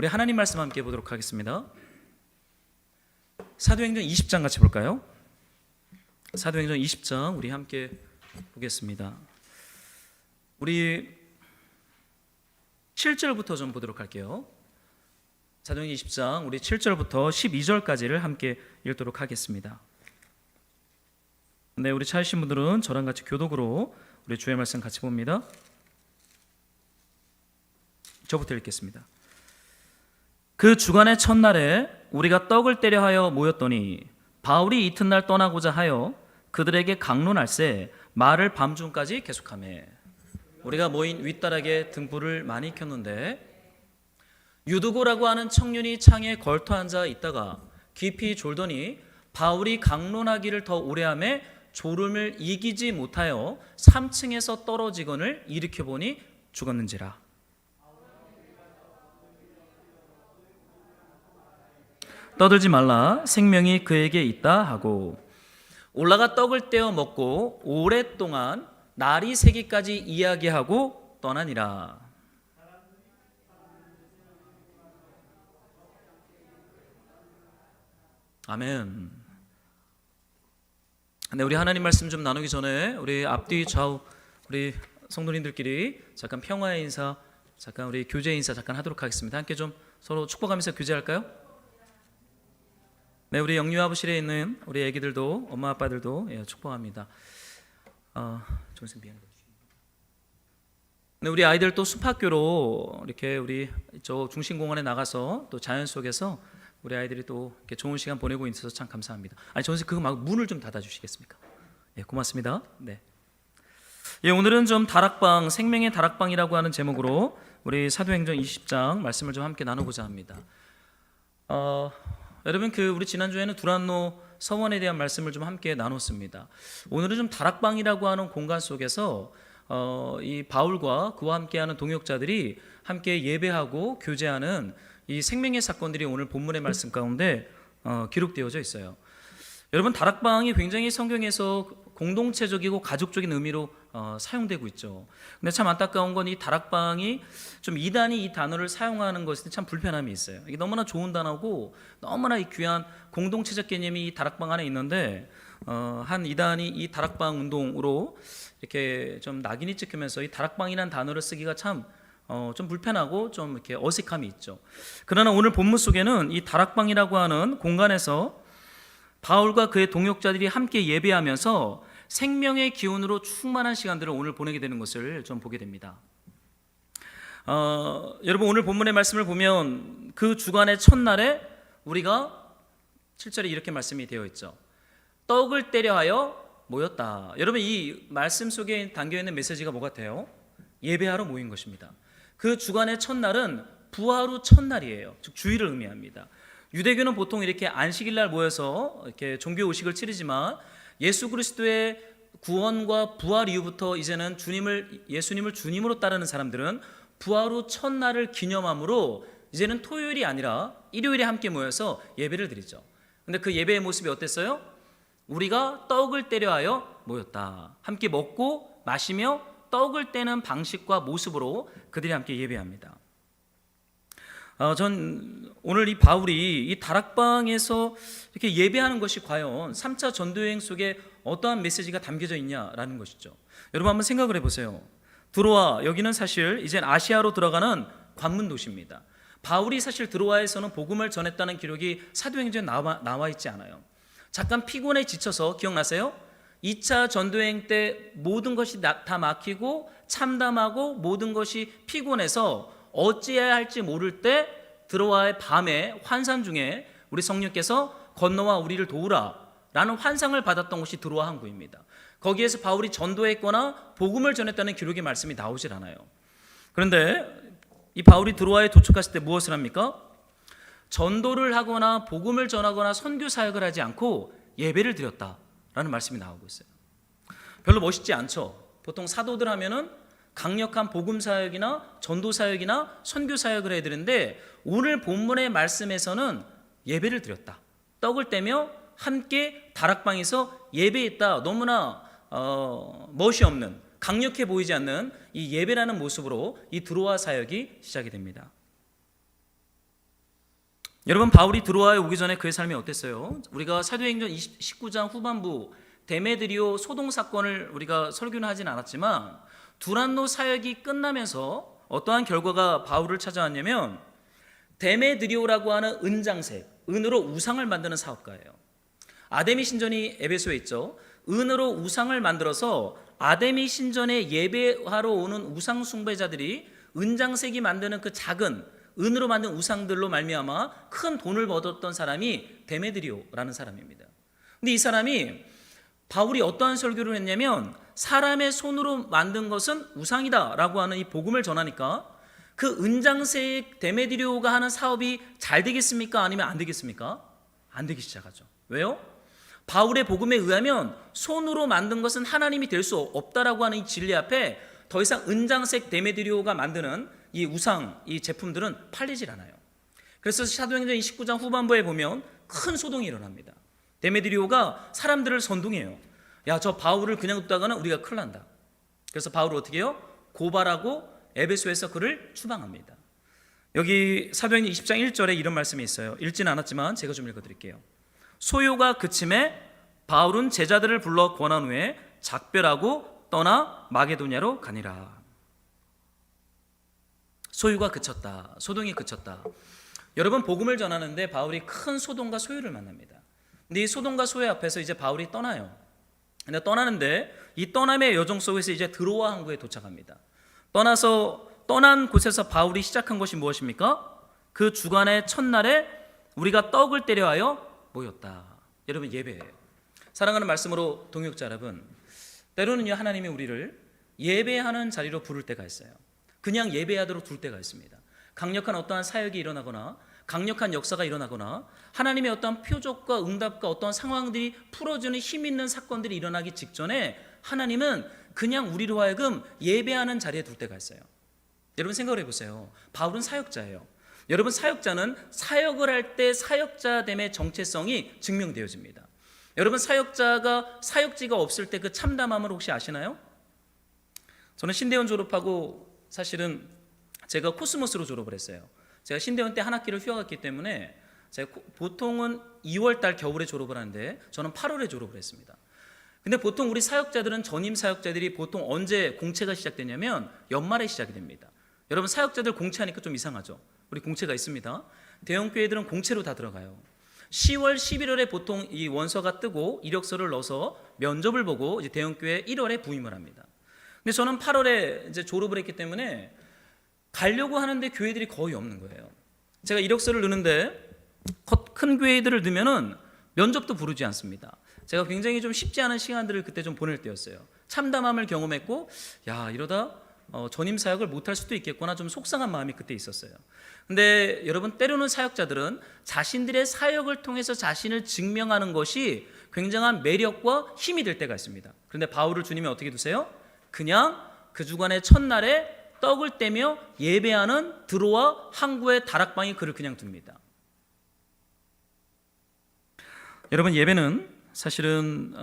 우리 하나님 말씀 함께 보도록 하겠습니다. 사도행전 20장 같이 볼까요? 사도행전 20장 우리 함께 보겠습니다. 우리 7절부터 좀 보도록 할게요. 사도행전 20장 우리 7절부터 12절까지를 함께 읽도록 하겠습니다. 네, 우리 찾으신 분들은 저랑 같이 교독으로 우리 주의 말씀 같이 봅니다. 저부터 읽겠습니다. 그 주간의 첫날에 우리가 떡을 떼려 하여 모였더니 바울이 이튿날 떠나고자 하여 그들에게 강론할세 말을 밤중까지 계속하매 우리가 모인 윗다락에 등불을 많이 켰는데 유두고라고 하는 청년이 창에 걸터 앉아 있다가 깊이 졸더니 바울이 강론하기를 더 오래하매 졸음을 이기지 못하여 3층에서 떨어지거늘 일으켜보니 죽었는지라. 떠들지 말라 생명이 그에게 있다 하고 올라가 떡을 떼어 먹고 오랫동안 날이 새기까지 이야기하고 떠나니라. 아멘. 네, 우리 하나님 말씀 좀 나누기 전에 우리 앞뒤 좌우 우리 성도님들끼리 잠깐 평화의 인사, 잠깐 우리 교제 인사 잠깐 하도록 하겠습니다. 함께 좀 서로 축복하면서 교제할까요? 네, 우리 영유아부실에 있는 우리 애기들도 엄마 아빠들도 축복합니다. 네, 우리 아이들 또 숲학교로 이렇게 우리 저 중심공원에 나가서 또 자연 속에서 우리 아이들이 또 이렇게 좋은 시간 보내고 있어서 참 감사합니다. 아니, 선생님 그거 말고 문을 좀 닫아주시겠습니까? 예, 고맙습니다. 네. 예, 오늘은 좀 다락방, 생명의 다락방이라고 하는 제목으로 우리 사도행전 20장 말씀을 좀 함께 나누고자 합니다. 여러분 우리 지난주에는 두란노 서원에 대한 말씀을 좀 함께 나눴습니다. 오늘은 좀 다락방이라고 하는 공간 속에서 이 바울과 그와 함께하는 동역자들이 함께 예배하고 교제하는 이 생명의 사건들이 오늘 본문의 말씀 가운데 기록되어져 있어요. 여러분 다락방이 굉장히 성경에서 공동체적이고 가족적인 의미로 사용되고 있죠. 근데 참 안타까운 건 이 다락방이 좀 이단이 이 단어를 사용하는 것에 참 불편함이 있어요. 이게 너무나 좋은 단어고 너무나 이 귀한 공동체적 개념이 이 다락방 안에 있는데 한 이단이 이 다락방 운동으로 이렇게 좀 낙인이 찍히면서 이 다락방이라는 단어를 쓰기가 참 좀 불편하고 좀 이렇게 어색함이 있죠. 그러나 오늘 본문 속에는 이 다락방이라고 하는 공간에서 바울과 그의 동역자들이 함께 예배하면서 생명의 기운으로 충만한 시간들을 오늘 보내게 되는 것을 좀 보게 됩니다. 여러분 오늘 본문의 말씀을 보면 그 주간의 첫날에 우리가 7절에 이렇게 말씀이 되어 있죠. 떡을 떼려 하여 모였다. 여러분 이 말씀 속에 담겨 있는 메시지가 뭐 같아요? 예배하러 모인 것입니다. 그 주간의 첫날은 부하루 첫날이에요. 즉 주일을 의미합니다. 유대교는 보통 이렇게 안식일 날 모여서 이렇게 종교 의식을 치르지만 예수 그리스도의 구원과 부활 이후부터 이제는 예수님을 주님으로 따르는 사람들은 부활 후 첫날을 기념함으로 이제는 토요일이 아니라 일요일에 함께 모여서 예배를 드리죠. 근데 그 예배의 모습이 어땠어요? 우리가 떡을 떼려 하여 모였다. 함께 먹고 마시며 떡을 떼는 방식과 모습으로 그들이 함께 예배합니다. 전 오늘 이 바울이 이 다락방에서 이렇게 예배하는 것이 과연 3차 전도여행 속에 어떠한 메시지가 담겨져 있냐라는 것이죠. 여러분 한번 생각을 해보세요. 드로아, 여기는 사실 이제 아시아로 들어가는 관문 도시입니다. 바울이 사실 드로아에서는 복음을 전했다는 기록이 사도행전에 나와 있지 않아요. 잠깐 피곤에 지쳐서 기억나세요? 2차 전도여행 때 모든 것이 다 막히고 참담하고 모든 것이 피곤해서 어찌해야 할지 모를 때 드로아의 밤에 환상 중에 우리 성령께서 건너와 우리를 도우라 라는 환상을 받았던 곳이 드로아 항구입니다. 거기에서 바울이 전도했거나 복음을 전했다는 기록의 말씀이 나오질 않아요. 그런데 이 바울이 드로아에 도착했을 때 무엇을 합니까? 전도를 하거나 복음을 전하거나 선교 사역을 하지 않고 예배를 드렸다라는 말씀이 나오고 있어요. 별로 멋있지 않죠. 보통 사도들 하면은 강력한 복음 사역이나 전도 사역이나 선교 사역을 해야 되는데 오늘 본문의 말씀에서는 예배를 드렸다. 떡을 떼며 함께 다락방에서 예배했다. 너무나 멋이 없는 강력해 보이지 않는 이 예배라는 모습으로 이 드로아 사역이 시작이 됩니다. 여러분, 바울이 드로아에 오기 전에 그의 삶이 어땠어요? 우리가 사도행전 19장 후반부 데메드리오 소동 사건을 우리가 설교는 하진 않았지만 두란노 사역이 끝나면서 어떠한 결과가 바울을 찾아왔냐면 데메드리오라고 하는 은장색, 은으로 우상을 만드는 사업가예요. 아데미 신전이 에베소에 있죠. 은으로 우상을 만들어서 아데미 신전에 예배하러 오는 우상 숭배자들이 은장색이 만드는 그 작은 은으로 만든 우상들로 말미암아 큰 돈을 얻었던 사람이 데메드리오라는 사람입니다. 근데 이 사람이 바울이 어떠한 설교를 했냐면 사람의 손으로 만든 것은 우상이다라고 하는 이 복음을 전하니까 그 은장색 데메드리오가 하는 사업이 잘 되겠습니까? 아니면 안 되겠습니까? 안 되기 시작하죠. 왜요? 바울의 복음에 의하면 손으로 만든 것은 하나님이 될 수 없다라고 하는 이 진리 앞에 더 이상 은장색 데메드리오가 만드는 이 우상, 이 제품들은 팔리질 않아요. 그래서 사도행전 29장 후반부에 보면 큰 소동이 일어납니다. 데메드리오가 사람들을 선동해요. 야, 저 바울을 그냥 뒀다가는 우리가 큰일 난다. 그래서 바울을 어떻게 해요? 고발하고 에베소에서 그를 추방합니다. 여기 사도행전 20장 1절에 이런 말씀이 있어요. 읽지는 않았지만 제가 좀 읽어드릴게요. 소요가 그침에 바울은 제자들을 불러 권한 후에 작별하고 떠나 마게도냐로 가니라. 소유가 그쳤다. 소동이 그쳤다. 여러분, 복음을 전하는데 바울이 큰 소동과 소유를 만납니다. 근데 이 소동과 소유 앞에서 이제 바울이 떠나요. 근데 떠나는데 이 떠남의 여정 속에서 이제 드로아 항구에 도착합니다. 떠난 곳에서 바울이 시작한 것이 무엇입니까? 그 주간의 첫날에 우리가 떡을 때려하여 모였다. 여러분, 예배예요. 사랑하는 말씀으로 동역자 여러분, 때로는요 하나님이 우리를 예배하는 자리로 부를 때가 있어요. 그냥 예배하도록 둘 때가 있습니다. 강력한 어떠한 사역이 일어나거나 강력한 역사가 일어나거나 하나님의 어떠한 표적과 응답과 어떠한 상황들이 풀어주는 힘 있는 사건들이 일어나기 직전에 하나님은 그냥 우리로 하여금 예배하는 자리에 둘 때가 있어요. 여러분, 생각을 해보세요. 바울은 사역자예요. 여러분, 사역자는 사역을 할 때 사역자됨의 정체성이 증명되어집니다. 여러분, 사역지가 없을 때 그 참담함을 혹시 아시나요? 저는 신대원 졸업하고 사실은 제가 코스모스로 졸업을 했어요. 제가 신대원 때 한 학기를 휴학했기 때문에 제가 보통은 2월달 겨울에 졸업을 하는데 저는 8월에 졸업을 했습니다. 근데 보통 우리 사역자들은 전임 사역자들이 보통 언제 공채가 시작되냐면 연말에 시작이 됩니다. 여러분, 사역자들 공채하니까 좀 이상하죠? 우리 공채가 있습니다. 대형교회들은 공채로 다 들어가요. 10월, 11월에 보통 이 원서가 뜨고 이력서를 넣어서 면접을 보고 이제 대형교회 1월에 부임을 합니다. 근데 저는 8월에 이제 졸업을 했기 때문에 가려고 하는데 교회들이 거의 없는 거예요. 제가 이력서를 넣는데 큰 교회들을 넣으면은 면접도 부르지 않습니다. 제가 굉장히 좀 쉽지 않은 시간들을 그때 좀 보낼 때였어요. 참담함을 경험했고, 야, 이러다 전임 사역을 못할 수도 있겠구나, 좀 속상한 마음이 그때 있었어요. 근데 여러분, 때로는 사역자들은 자신들의 사역을 통해서 자신을 증명하는 것이 굉장한 매력과 힘이 될 때가 있습니다. 그런데 바울을 주님이 어떻게 두세요? 그냥 그 주간의 첫날에 떡을 떼며 예배하는 드로아 항구의 다락방에 그를 그냥 둡니다. 여러분, 예배는 사실은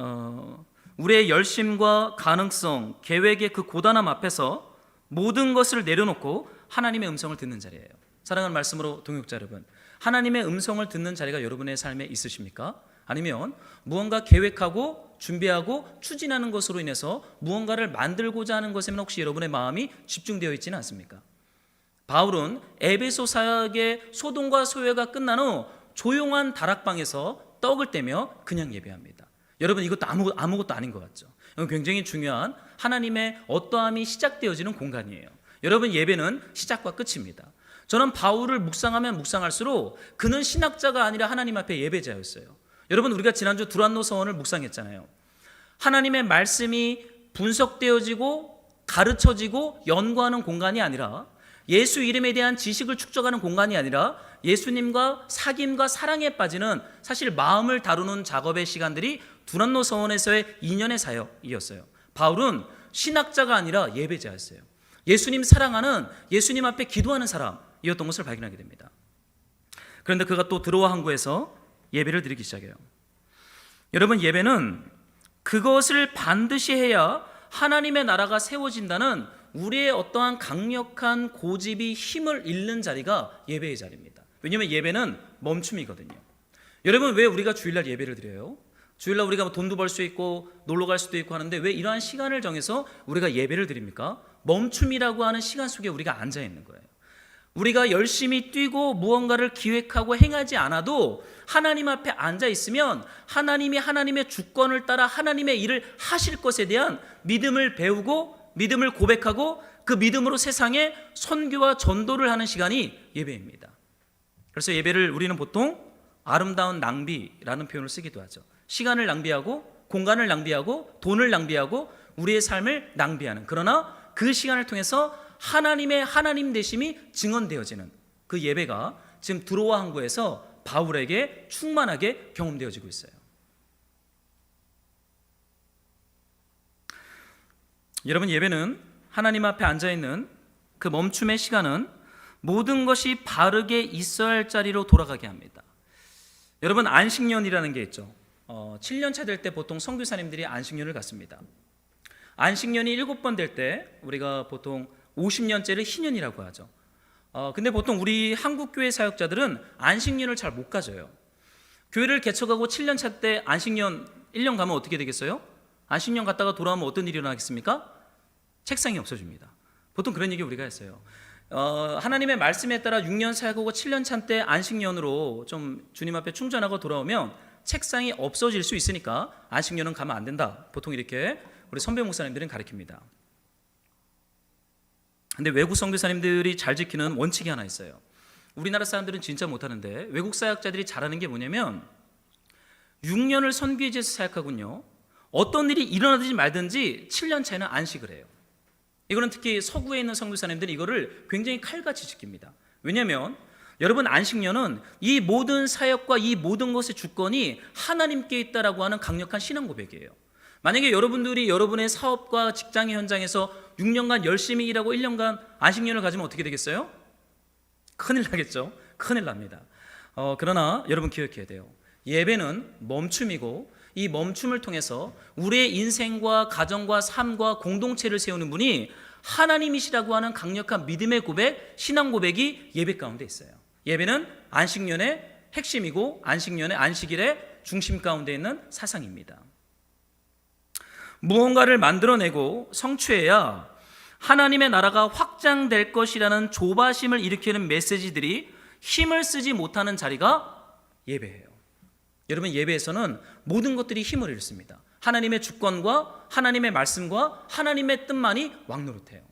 우리의 열심과 가능성, 계획의 그 고단함 앞에서 모든 것을 내려놓고 하나님의 음성을 듣는 자리예요. 사랑하는 말씀으로 동역자 여러분, 하나님의 음성을 듣는 자리가 여러분의 삶에 있으십니까? 아니면 무언가 계획하고 준비하고 추진하는 것으로 인해서 무언가를 만들고자 하는 것에만 혹시 여러분의 마음이 집중되어 있지는 않습니까? 바울은 에베소 사역의 소동과 소외가 끝난 후 조용한 다락방에서 떡을 떼며 그냥 예배합니다. 여러분, 이것도 아무것도 아닌 것 같죠? 이건 굉장히 중요한 하나님의 어떠함이 시작되어지는 공간이에요. 여러분, 예배는 시작과 끝입니다. 저는 바울을 묵상하면 묵상할수록 그는 신학자가 아니라 하나님 앞에 예배자였어요. 여러분, 우리가 지난주 두란노 서원을 묵상했잖아요. 하나님의 말씀이 분석되어지고 가르쳐지고 연구하는 공간이 아니라 예수 이름에 대한 지식을 축적하는 공간이 아니라 예수님과 사귐과 사랑에 빠지는 사실 마음을 다루는 작업의 시간들이 두란노 서원에서의 2년의 사역이었어요. 바울은 신학자가 아니라 예배자였어요. 예수님 사랑하는, 예수님 앞에 기도하는 사람이었던 것을 발견하게 됩니다. 그런데 그가 또 드로아 항구에서 예배를 드리기 시작해요. 여러분, 예배는 그것을 반드시 해야 하나님의 나라가 세워진다는 우리의 어떠한 강력한 고집이 힘을 잃는 자리가 예배의 자리입니다. 왜냐하면 예배는 멈춤이거든요. 여러분, 왜 우리가 주일날 예배를 드려요? 주일날 우리가 뭐 돈도 벌 수 있고 놀러 갈 수도 있고 하는데 왜 이러한 시간을 정해서 우리가 예배를 드립니까? 멈춤이라고 하는 시간 속에 우리가 앉아 있는 거예요. 우리가 열심히 뛰고 무언가를 기획하고 행하지 않아도 하나님 앞에 앉아 있으면 하나님이 하나님의 주권을 따라 하나님의 일을 하실 것에 대한 믿음을 배우고 믿음을 고백하고 그 믿음으로 세상에 선교와 전도를 하는 시간이 예배입니다. 그래서 예배를 우리는 보통 아름다운 낭비라는 표현을 쓰기도 하죠. 시간을 낭비하고 공간을 낭비하고 돈을 낭비하고 우리의 삶을 낭비하는, 그러나 그 시간을 통해서 하나님의 하나님 되심이 증언되어지는 그 예배가 지금 드로아 항구에서 바울에게 충만하게 경험되어지고 있어요. 여러분, 예배는 하나님 앞에 앉아있는 그 멈춤의 시간은 모든 것이 바르게 있어야 할 자리로 돌아가게 합니다. 여러분, 안식년이라는 게 있죠. 7년차 될 때 보통 선교사님들이 안식년을 갖습니다. 안식년이 7번 될 때 우리가 보통 50년째를 희년이라고 하죠. 근데 보통 우리 한국교회 사역자들은 안식년을 잘 못 가져요. 교회를 개척하고 7년차 때 안식년 1년 가면 어떻게 되겠어요? 안식년 갔다가 돌아오면 어떤 일이 일어나겠습니까? 책상이 없어집니다. 보통 그런 얘기 우리가 했어요. 하나님의 말씀에 따라 6년 사역하고 7년차 때 안식년으로 좀 주님 앞에 충전하고 돌아오면 책상이 없어질 수 있으니까 안식년은 가면 안 된다. 보통 이렇게 우리 선배 목사님들은 가르칩니다. 근데 외국 선교사님들이 잘 지키는 원칙이 하나 있어요. 우리나라 사람들은 진짜 못하는데 외국 사역자들이 잘하는 게 뭐냐면 6년을 선교지에서 사역하군요. 어떤 일이 일어나든지 말든지 7년 차에는 안식을 해요. 이거는 특히 서구에 있는 선교사님들이 이거를 굉장히 칼같이 지킵니다. 왜냐하면 여러분, 안식년은 이 모든 사역과 이 모든 것의 주권이 하나님께 있다라고 하는 강력한 신앙 고백이에요. 만약에 여러분들이 여러분의 사업과 직장의 현장에서 6년간 열심히 일하고 1년간 안식년을 가지면 어떻게 되겠어요? 큰일 나겠죠. 큰일 납니다. 그러나 여러분 기억해야 돼요. 예배는 멈춤이고 이 멈춤을 통해서 우리의 인생과 가정과 삶과 공동체를 세우는 분이 하나님이시라고 하는 강력한 믿음의 고백, 신앙 고백이 예배 가운데 있어요. 예배는 안식년의 핵심이고 안식년의 안식일의 중심 가운데 있는 사상입니다. 무언가를 만들어내고 성취해야 하나님의 나라가 확장될 것이라는 조바심을 일으키는 메시지들이 힘을 쓰지 못하는 자리가 예배예요. 여러분, 예배에서는 모든 것들이 힘을 잃습니다. 하나님의 주권과 하나님의 말씀과 하나님의 뜻만이 왕노릇해요.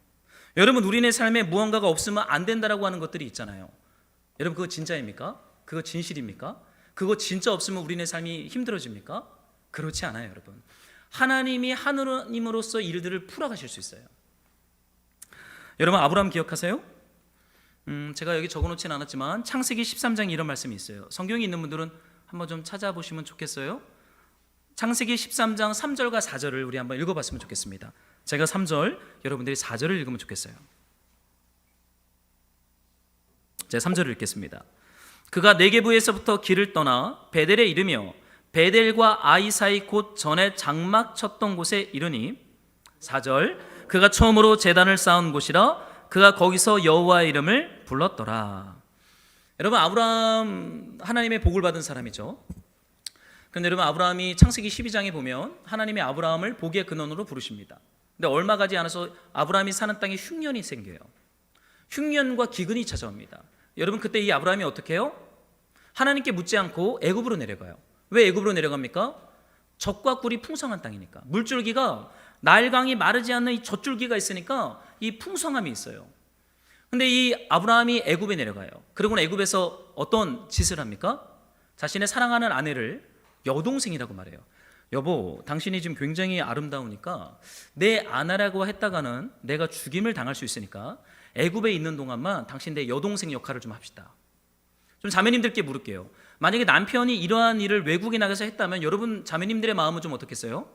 여러분, 우리네 삶에 무언가가 없으면 안 된다라고 하는 것들이 있잖아요. 여러분, 그거 진짜입니까? 그거 진실입니까? 그거 진짜 없으면 우리네 삶이 힘들어집니까? 그렇지 않아요, 여러분. 하나님이 하느님으로서 일들을 풀어가실 수 있어요. 여러분, 아브라함 기억하세요? 제가 여기 적어놓지는 않았지만 창세기 13장에 이런 말씀이 있어요. 성경이 있는 분들은 한번 좀 찾아보시면 좋겠어요. 창세기 13장 3절과 4절을 우리 한번 읽어봤으면 좋겠습니다. 제가 3절, 여러분들이 4절을 읽으면 좋겠어요. 제가 3절을 읽겠습니다. 그가 네게부에서부터 길을 떠나 베델에 이르며 베델과 아이 사이 곧 전에 장막 쳤던 곳에 이르니 4절, 그가 처음으로 제단을 쌓은 곳이라 그가 거기서 여호와의 이름을 불렀더라. 여러분, 아브라함 하나님의 복을 받은 사람이죠. 그런데 여러분, 아브라함이 창세기 12장에 보면 하나님의 아브라함을 복의 근원으로 부르십니다. 근데 얼마 가지 않아서 아브라함이 사는 땅에 흉년이 생겨요. 흉년과 기근이 찾아옵니다. 여러분, 그때 이 아브라함이 어떻게 해요? 하나님께 묻지 않고 애굽으로 내려가요. 왜 애굽으로 내려갑니까? 젖과 꿀이 풍성한 땅이니까. 물줄기가 나일강이 마르지 않는 이 젖줄기가 있으니까 이 풍성함이 있어요. 근데 이 아브라함이 애굽에 내려가요. 그리고는 애굽에서 어떤 짓을 합니까? 자신의 사랑하는 아내를 여동생이라고 말해요. 여보, 당신이 지금 굉장히 아름다우니까 내 아내라고 했다가는 내가 죽임을 당할 수 있으니까 애굽에 있는 동안만 당신 내 여동생 역할을 좀 합시다. 좀 자매님들께 물을게요. 만약에 남편이 이러한 일을 외국에 나가서 했다면 여러분 자매님들의 마음은 좀 어떻겠어요?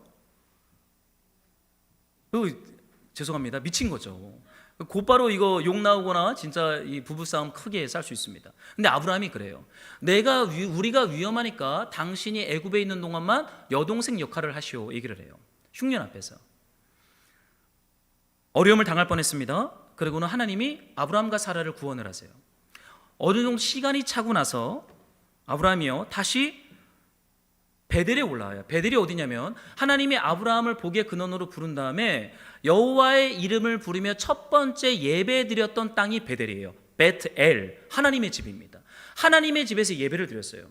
죄송합니다. 미친 거죠. 곧바로 이거 욕 나오거나 진짜 이 부부싸움 크게 쌀 수 있습니다. 근데 아브라함이 그래요. 우리가 위험하니까 당신이 애굽에 있는 동안만 여동생 역할을 하시오 얘기를 해요. 흉년 앞에서. 어려움을 당할 뻔했습니다. 그리고는 하나님이 아브라함과 사라를 구원을 하세요. 어느 정도 시간이 차고 나서 아브라함이요 다시 베델에 올라와요. 베델이 어디냐면 하나님이 아브라함을 복의 근원으로 부른 다음에 여호와의 이름을 부르며 첫 번째 예배 드렸던 땅이 베델이에요. 베트엘, 하나님의 집입니다. 하나님의 집에서 예배를 드렸어요.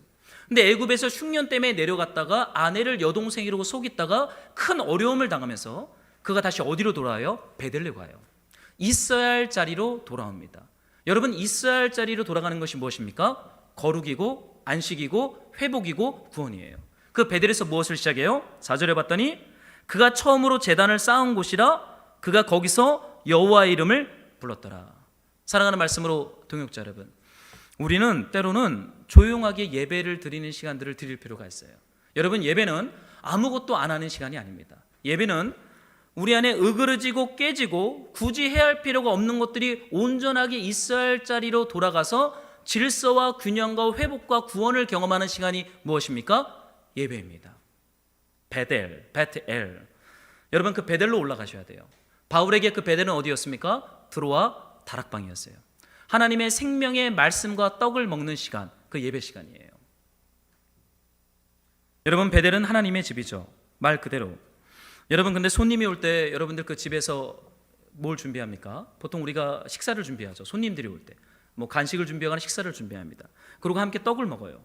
근데 애굽에서 흉년 때문에 내려갔다가 아내를 여동생이라고 속였다가 큰 어려움을 당하면서 그가 다시 어디로 돌아와요? 베델로 가요. 있어야 할 자리로 돌아옵니다. 여러분, 있어야 할 자리로 돌아가는 것이 무엇입니까? 거룩이고 안식이고 회복이고 구원이에요. 그 베델에서 무엇을 시작해요? 4절에 봤더니 그가 처음으로 제단을 쌓은 곳이라 그가 거기서 여호와의 이름을 불렀더라. 사랑하는 말씀으로 동역자 여러분, 우리는 때로는 조용하게 예배를 드리는 시간들을 드릴 필요가 있어요. 여러분, 예배는 아무것도 안 하는 시간이 아닙니다. 예배는 우리 안에 으그러지고 깨지고 굳이 해야 할 필요가 없는 것들이 온전하게 있어야 할 자리로 돌아가서 질서와 균형과 회복과 구원을 경험하는 시간이 무엇입니까? 예배입니다. 베텔. 여러분, 그 베델로 올라가셔야 돼요. 바울에게 그 베델은 어디였습니까? 드로아 다락방이었어요. 하나님의 생명의 말씀과 떡을 먹는 시간, 그 예배 시간이에요. 여러분, 베델은 하나님의 집이죠. 말 그대로. 여러분, 근데 손님이 올 때 여러분들 그 집에서 뭘 준비합니까? 보통 우리가 식사를 준비하죠. 손님들이 올 때 뭐 간식을 준비하거나 식사를 준비합니다. 그리고 함께 떡을 먹어요.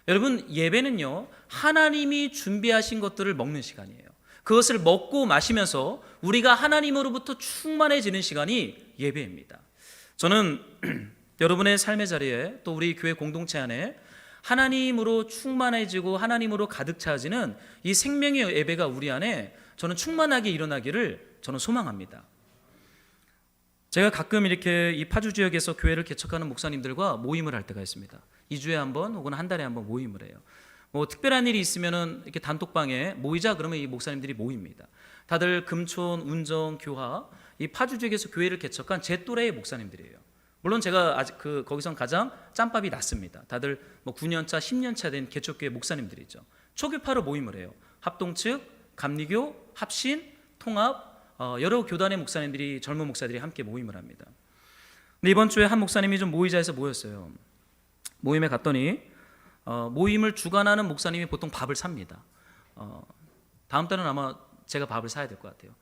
여러분, 예배는요 하나님이 준비하신 것들을 먹는 시간이에요. 그것을 먹고 마시면서 우리가 하나님으로부터 충만해지는 시간이 예배입니다. 저는 여러분의 삶의 자리에 또 우리 교회 공동체 안에 하나님으로 충만해지고 하나님으로 가득 차지는 이 생명의 예배가 우리 안에 저는 충만하게 일어나기를 저는 소망합니다. 제가 가끔 이렇게 이 파주 지역에서 교회를 개척하는 목사님들과 모임을 할 때가 있습니다. 2주에 한 번 혹은 한 달에 한 번 모임을 해요. 뭐 특별한 일이 있으면은 이렇게 단톡방에 모이자 그러면 이 목사님들이 모입니다. 다들 금촌, 운정, 교화 이 파주 지역에서 교회를 개척한 제 또래의 목사님들이에요. 물론 제가 아직 거기선 가장 짬밥이 낮습니다. 다들 뭐 9년차, 10년차 된 개척교회 목사님들이죠. 초교파로 모임을 해요. 합동측, 감리교, 합신, 통합 여러 교단의 목사님들이 젊은 목사들이 함께 모임을 합니다. 근데 이번 주에 한 목사님이 좀 모이자 해서 모였어요. 모임에 갔더니 모임을 주관하는 목사님이 보통 밥을 삽니다. 다음 달은 아마 제가 밥을 사야 될 것 같아요.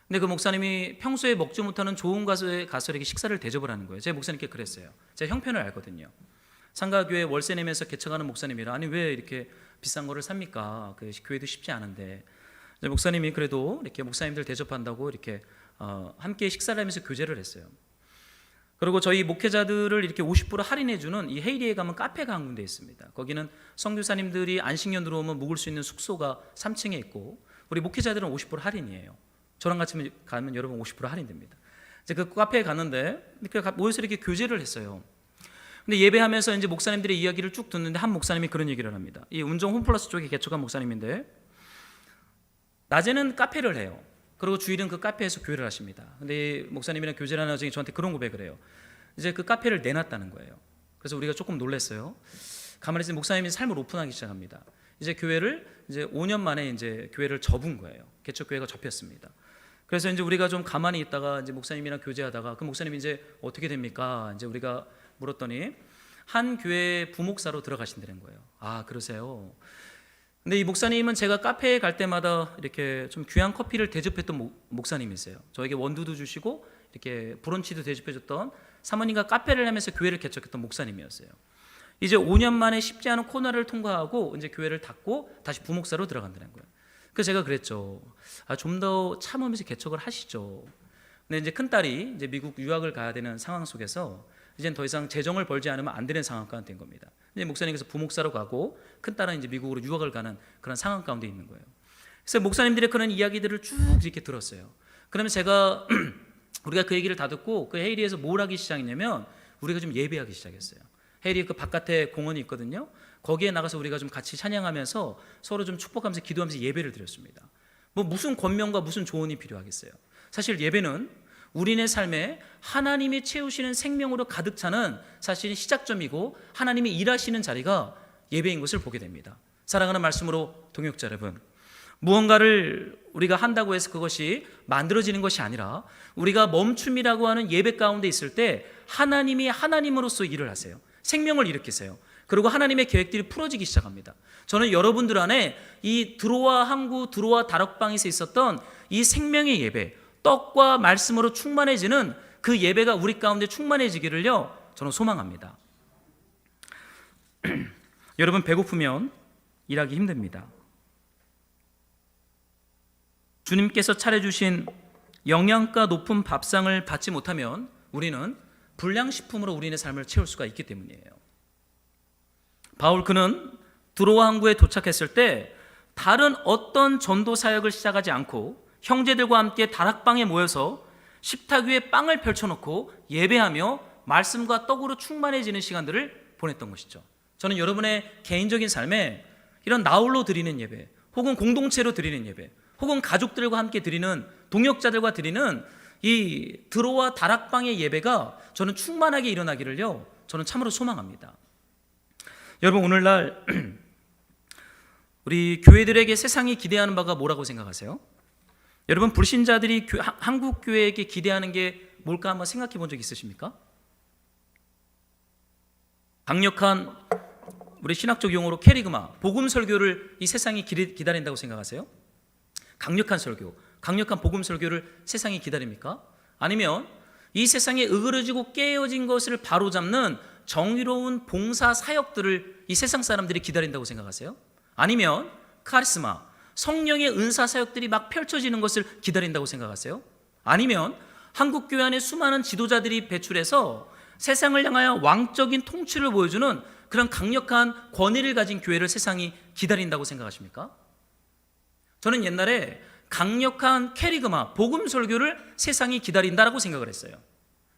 근데 그 목사님이 평소에 먹지 못하는 좋은 가수에 가서 이렇게 식사를 대접을 하는 거예요. 제 목사님께 그랬어요. 제가 형편을 알거든요. 상가교회 월세 내면서 개척하는 목사님이라 아니 왜 이렇게 비싼 거를 삽니까? 그 교회도 쉽지 않은데. 목사님이 그래도 이렇게 목사님들 대접한다고 이렇게 함께 식사를 하면서 교제를 했어요. 그리고 저희 목회자들을 이렇게 50% 할인해주는 이 헤이리에 가면 카페가 한 군데 있습니다. 거기는 선교사님들이 안식년 들어오면 묵을 수 있는 숙소가 3층에 있고 우리 목회자들은 50% 할인이에요. 저랑 같이 가면 여러분 50% 할인됩니다. 이제 그 카페에 갔는데 모여서 이렇게 교제를 했어요. 근데 예배하면서 이제 목사님들의 이야기를 쭉 듣는데 한 목사님이 그런 얘기를 합니다. 이 운정 홈플러스 쪽에 개척한 목사님인데 낮에는 카페를 해요. 그리고 주일은 그 카페에서 교회를 하십니다. 근데 목사님이랑 교제를 하는 와중에 저한테 그런 고백을 해요. 이제 그 카페를 내놨다는 거예요. 그래서 우리가 조금 놀랐어요. 가만히 있으면 목사님이 삶을 오픈하기 시작합니다. 이제 교회를 이제 5년 만에 이제 교회를 접은 거예요. 개척 교회가 접혔습니다. 그래서 이제 우리가 좀 가만히 있다가 이제 목사님이랑 교제하다가 그 목사님이 이제 어떻게 됩니까? 이제 우리가 물었더니 한 교회 부목사로 들어가신다는 거예요. 아, 그러세요? 근데 이 목사님은 제가 카페에 갈 때마다 이렇게 좀 귀한 커피를 대접했던 목사님이세요. 저에게 원두도 주시고 이렇게 브런치도 대접해줬던 사모님과 카페를 하면서 교회를 개척했던 목사님이었어요. 이제 5년 만에 쉽지 않은 코로나를 통과하고 이제 교회를 닫고 다시 부목사로 들어간다는 거예요. 그래서 제가 그랬죠. 좀 더 참으면서 개척을 하시죠. 근데 이제 큰 딸이 이제 미국 유학을 가야 되는 상황 속에서 이제는 더 이상 재정을 벌지 않으면 안 되는 상황 가운데 된 겁니다. 이제 목사님께서 부목사로 가고 큰 딸은 이제 미국으로 유학을 가는 그런 상황 가운데 있는 거예요. 그래서 목사님들의 그런 이야기들을 쭉 이렇게 들었어요. 그러면 제가 우리가 그 얘기를 다 듣고 그 헤이리에서 뭘 하기 시작했냐면 우리가 좀 예배하기 시작했어요. 헤이리 그 바깥에 공원이 있거든요. 거기에 나가서 우리가 좀 같이 찬양하면서 서로 좀 축복하면서 기도하면서 예배를 드렸습니다. 뭐 무슨 권명과 무슨 조언이 필요하겠어요. 사실 예배는 우리네 삶에 하나님이 채우시는 생명으로 가득 차는 사실 시작점이고 하나님이 일하시는 자리가 예배인 것을 보게 됩니다. 사랑하는 말씀으로 동역자 여러분, 무언가를 우리가 한다고 해서 그것이 만들어지는 것이 아니라 우리가 멈춤이라고 하는 예배 가운데 있을 때 하나님이 하나님으로서 일을 하세요. 생명을 일으키세요. 그리고 하나님의 계획들이 풀어지기 시작합니다. 저는 여러분들 안에 이 드로아 항구, 드로아 다락방에서 있었던 이 생명의 예배, 떡과 말씀으로 충만해지는 그 예배가 우리 가운데 충만해지기를요, 저는 소망합니다. 여러분, 배고프면 일하기 힘듭니다. 주님께서 차려주신 영양가 높은 밥상을 받지 못하면 우리는 불량식품으로 우리의 삶을 채울 수가 있기 때문이에요. 바울 그는 드로아 항구에 도착했을 때 다른 어떤 전도 사역을 시작하지 않고 형제들과 함께 다락방에 모여서 식탁 위에 빵을 펼쳐놓고 예배하며 말씀과 떡으로 충만해지는 시간들을 보냈던 것이죠. 저는 여러분의 개인적인 삶에 이런 나홀로 드리는 예배, 혹은 공동체로 드리는 예배, 혹은 가족들과 함께 드리는, 동역자들과 드리는 이 드로아 다락방의 예배가 저는 충만하게 일어나기를요, 저는 참으로 소망합니다. 여러분, 오늘날 우리 교회들에게 세상이 기대하는 바가 뭐라고 생각하세요? 여러분, 불신자들이 한국 교회에게 기대하는 게 뭘까 한번 생각해 본 적 있으십니까? 강력한, 우리 신학적 용어로 캐리그마, 복음 설교를 이 세상이 기다린다고 생각하세요? 강력한 설교, 강력한 복음 설교를 세상이 기다립니까? 아니면 이 세상에 으그러지고 깨어진 것을 바로잡는 정의로운 봉사 사역들을 이 세상 사람들이 기다린다고 생각하세요? 아니면 카리스마, 성령의 은사 사역들이 막 펼쳐지는 것을 기다린다고 생각하세요? 아니면 한국 교회 안에 수많은 지도자들이 배출해서 세상을 향하여 왕적인 통치를 보여주는 그런 강력한 권위를 가진 교회를 세상이 기다린다고 생각하십니까? 저는 옛날에 강력한 캐리그마, 복음 설교를 세상이 기다린다라고 생각을 했어요.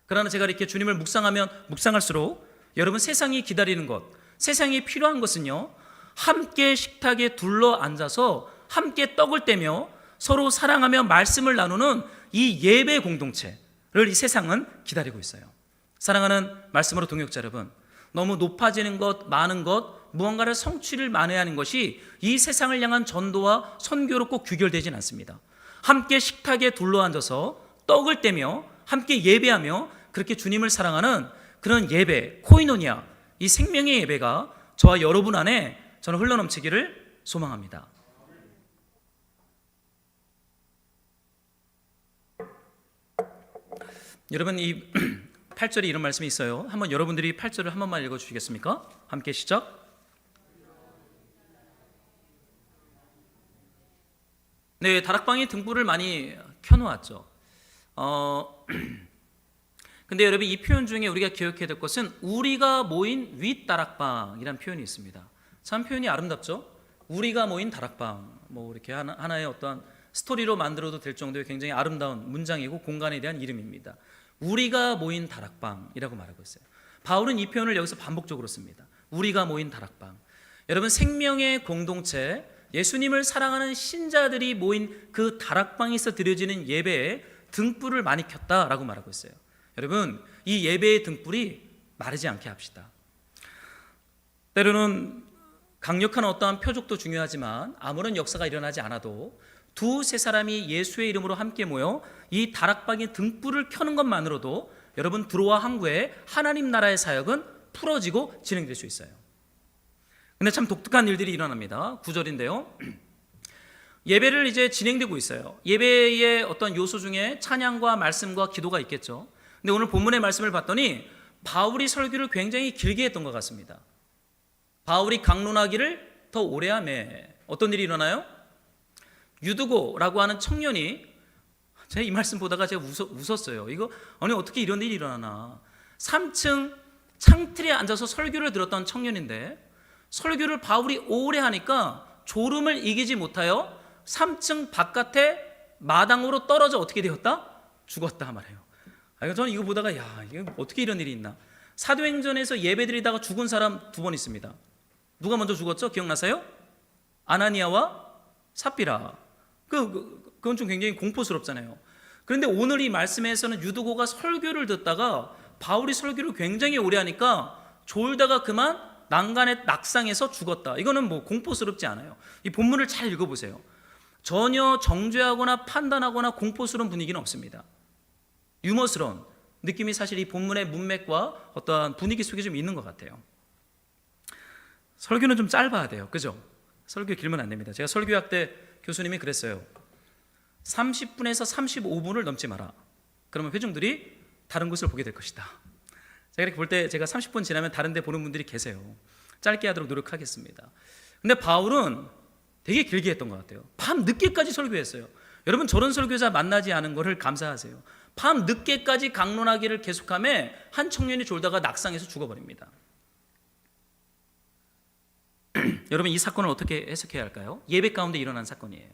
그러나 제가 이렇게 주님을 묵상하면 묵상할수록 여러분, 세상이 기다리는 것, 세상이 필요한 것은요, 함께 식탁에 둘러 앉아서 함께 떡을 떼며 서로 사랑하며 말씀을 나누는 이 예배 공동체를 이 세상은 기다리고 있어요. 사랑하는 말씀으로 동역자 여러분, 너무 높아지는 것, 많은 것, 무언가를 성취를 만회하는 것이 이 세상을 향한 전도와 선교로 꼭 귀결되진 않습니다. 함께 식탁에 둘러앉아서 떡을 떼며 함께 예배하며 그렇게 주님을 사랑하는 그런 예배, 코이노니아, 이 생명의 예배가 저와 여러분 안에 저는 흘러넘치기를 소망합니다. 여러분, 이 8절에 이런 말씀이 있어요. 한번 여러분들이 8절을 한 번만 읽어주시겠습니까? 함께 시작. 네, 다락방에 등불을 많이 켜놓았죠. 근데 여러분, 이 표현 중에 우리가 기억해야 될 것은 우리가 모인 윗다락방이라는 표현이 있습니다. 참 표현이 아름답죠? 우리가 모인 다락방, 뭐 이렇게 하나의 어떠한 스토리로 만들어도 될 정도의 굉장히 아름다운 문장이고 공간에 대한 이름입니다. 우리가 모인 다락방이라고 말하고 있어요. 바울은 이 표현을 여기서 반복적으로 씁니다. 우리가 모인 다락방. 여러분, 생명의 공동체, 예수님을 사랑하는 신자들이 모인 그 다락방에서 드려지는 예배에 등불을 많이 켰다라고 말하고 있어요. 여러분, 이 예배의 등불이 마르지 않게 합시다. 때로는 강력한 어떠한 표적도 중요하지만 아무런 역사가 일어나지 않아도 두세 사람이 예수의 이름으로 함께 모여 이 다락방에 등불을 켜는 것만으로도 여러분, 드로아 항구의 하나님 나라의 사역은 풀어지고 진행될 수 있어요. 근데 참 독특한 일들이 일어납니다. 9절인데요. 예배를 이제 진행되고 있어요. 예배의 어떤 요소 중에 찬양과 말씀과 기도가 있겠죠. 근데 오늘 본문의 말씀을 봤더니 바울이 설교를 굉장히 길게 했던 것 같습니다. 바울이 강론하기를 더 오래 하며 어떤 일이 일어나요? 유두고라고 하는 청년이, 제가 이 말씀 보다가 제가 웃었어요. 이거 아니 어떻게 이런 일이 일어나나. 3층 창틀에 앉아서 설교를 들었던 청년인데 설교를 바울이 오래 하니까 졸음을 이기지 못하여 3층 바깥에 마당으로 떨어져 어떻게 되었다? 죽었다 말해요. 저는 이거 보다가 야, 이게 어떻게 이런 일이 있나. 사도행전에서 예배드리다가 죽은 사람 2번 있습니다. 누가 먼저 죽었죠? 기억나세요? 아나니아와 삽비라. 그건 좀 굉장히 공포스럽잖아요. 그런데 오늘 이 말씀에서는 유두고가 설교를 듣다가 바울이 설교를 굉장히 오래 하니까 졸다가 그만 난간에 낙상해서 죽었다. 이거는 뭐 공포스럽지 않아요. 이 본문을 잘 읽어보세요. 전혀 정죄하거나 판단하거나 공포스러운 분위기는 없습니다. 유머스러운, 느낌이 사실 이 본문의 문맥과 어떠한 분위기 속에 좀 있는 것 같아요. 설교는 좀 짧아야 돼요. 그죠? 설교 길면 안 됩니다. 제가 설교학 때 교수님이 그랬어요. 30분에서 35분을 넘지 마라. 그러면 회중들이 다른 곳을 보게 될 것이다. 제가 이렇게 볼 때 제가 30분 지나면 다른 데 보는 분들이 계세요. 짧게 하도록 노력하겠습니다. 근데 바울은 되게 길게 했던 것 같아요. 밤 늦게까지 설교했어요. 여러분 저런 설교자 만나지 않은 것을 감사하세요. 밤 늦게까지 강론하기를 계속하며 한 청년이 졸다가 낙상해서 죽어버립니다. 여러분 이 사건을 어떻게 해석해야 할까요? 예배 가운데 일어난 사건이에요.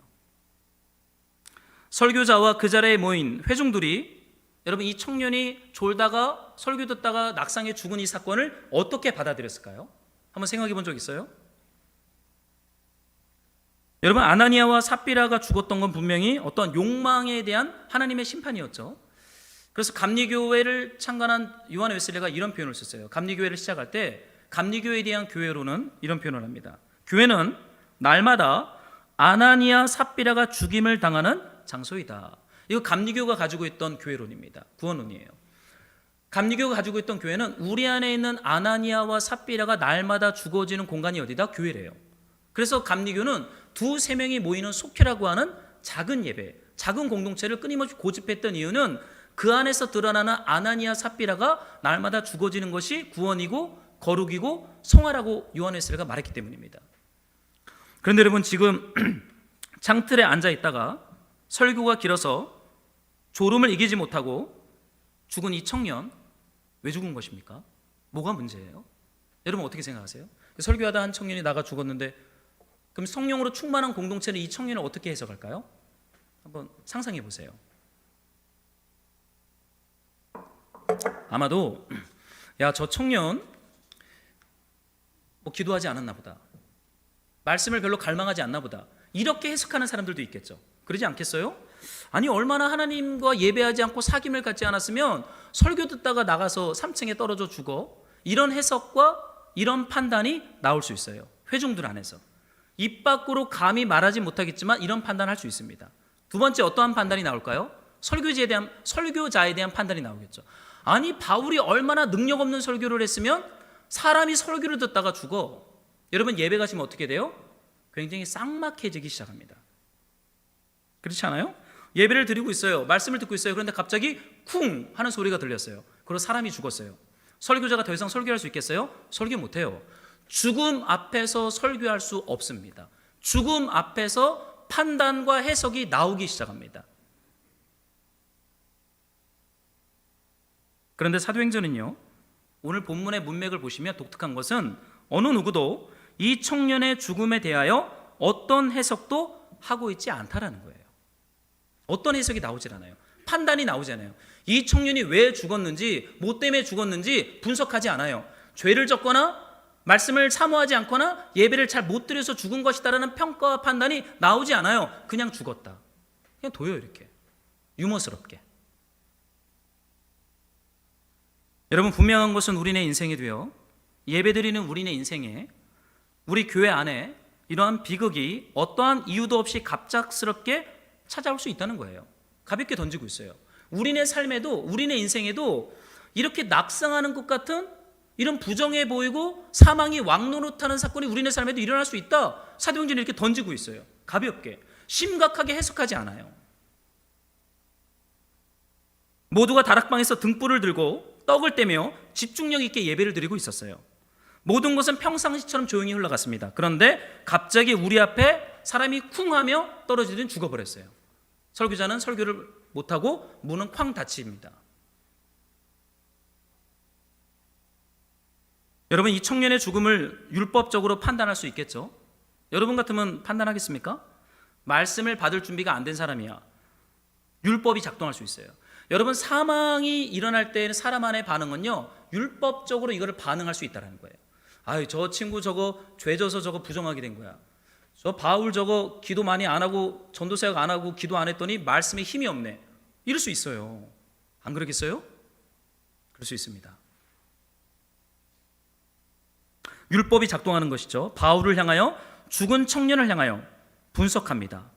설교자와 그 자리에 모인 회중들이 여러분 이 청년이 졸다가 설교 듣다가 낙상해 죽은 이 사건을 어떻게 받아들였을까요? 한번 생각해 본 적 있어요? 여러분 아나니아와 삽비라가 죽었던 건 분명히 어떤 욕망에 대한 하나님의 심판이었죠. 그래서 감리교회를 창간한 요한 웨슬리가 이런 표현을 썼어요. 감리교회를 시작할 때 감리교회에 대한 교회로는 이런 표현을 합니다. 교회는 날마다 아나니아 삽비라가 죽임을 당하는 장소이다. 이거 감리교가 가지고 있던 교회론입니다. 구원론이에요. 감리교가 가지고 있던 교회는 우리 안에 있는 아나니아와 삽비라가 날마다 죽어지는 공간이 어디다? 교회래요. 그래서 감리교는 두세 명이 모이는 속회라고 하는 작은 예배, 작은 공동체를 끊임없이 고집했던 이유는 그 안에서 드러나는 아나니아 삽비라가 날마다 죽어지는 것이 구원이고 거룩이고 성화라고 요한 웨슬리가 말했기 때문입니다. 그런데 여러분 지금 창틀에 앉아 있다가 설교가 길어서 졸음을 이기지 못하고 죽은 이 청년 왜 죽은 것입니까? 뭐가 문제예요? 여러분 어떻게 생각하세요? 설교하다 한 청년이 나가 죽었는데 그럼 성령으로 충만한 공동체는 이 청년을 어떻게 해석할까요? 한번 상상해 보세요. 아마도 야, 저 청년 뭐 기도하지 않았나 보다. 말씀을 별로 갈망하지 않나 보다. 이렇게 해석하는 사람들도 있겠죠. 그러지 않겠어요? 아니 얼마나 하나님과 예배하지 않고 사귐을 갖지 않았으면 설교 듣다가 나가서 3층에 떨어져 죽어. 이런 해석과 이런 판단이 나올 수 있어요. 회중들 안에서. 입 밖으로 감히 말하지 못하겠지만 이런 판단을 할 수 있습니다. 두 번째 어떠한 판단이 나올까요? 설교자에 대한 판단이 나오겠죠. 아니 바울이 얼마나 능력 없는 설교를 했으면 사람이 설교를 듣다가 죽어. 여러분 예배 가시면 어떻게 돼요? 굉장히 쌍막해지기 시작합니다. 그렇지 않아요? 예배를 드리고 있어요. 말씀을 듣고 있어요. 그런데 갑자기 쿵 하는 소리가 들렸어요. 그리고 사람이 죽었어요. 설교자가 더 이상 설교할 수 있겠어요? 설교 못해요. 죽음 앞에서 설교할 수 없습니다. 죽음 앞에서 판단과 해석이 나오기 시작합니다. 그런데 사도행전은요, 오늘 본문의 문맥을 보시면 독특한 것은 어느 누구도 이 청년의 죽음에 대하여 어떤 해석도 하고 있지 않다라는 거예요. 어떤 해석이 나오질 않아요. 판단이 나오지 않아요. 이 청년이 왜 죽었는지, 뭐 때문에 죽었는지 분석하지 않아요. 죄를 졌거나 말씀을 사모하지 않거나 예배를 잘 못 드려서 죽은 것이다라는 평가와 판단이 나오지 않아요. 그냥 죽었다. 그냥 둬요, 이렇게 유머스럽게. 여러분 분명한 것은 우리네 인생에도요, 예배드리는 우리네 인생에, 우리 교회 안에 이러한 비극이 어떠한 이유도 없이 갑작스럽게 찾아올 수 있다는 거예요. 가볍게 던지고 있어요. 우리네 삶에도, 우리네 인생에도 이렇게 낙상하는 것 같은 이런 부정해 보이고 사망이 왕노릇하는 사건이 우리네 삶에도 일어날 수 있다. 사도행전이 이렇게 던지고 있어요. 가볍게, 심각하게 해석하지 않아요. 모두가 다락방에서 등불을 들고 떡을 떼며 집중력 있게 예배를 드리고 있었어요. 모든 것은 평상시처럼 조용히 흘러갔습니다. 그런데 갑자기 우리 앞에 사람이 쿵 하며 떨어지더니 죽어버렸어요. 설교자는 설교를 못하고 문은 쾅 닫힙니다. 여러분 이 청년의 죽음을 율법적으로 판단할 수 있겠죠? 여러분 같으면 판단하겠습니까? 말씀을 받을 준비가 안 된 사람이야. 율법이 작동할 수 있어요. 여러분 사망이 일어날 때는 사람 안의 반응은요, 율법적으로 이거를 반응할 수 있다는 거예요. 아유 저 친구 저거 죄져서 저거 부정하게 된 거야. 저 바울 저거 기도 많이 안 하고 전도사역 안 하고 기도 안 했더니 말씀에 힘이 없네. 이럴 수 있어요. 안 그러겠어요? 그럴 수 있습니다. 율법이 작동하는 것이죠. 바울을 향하여, 죽은 청년을 향하여 분석합니다.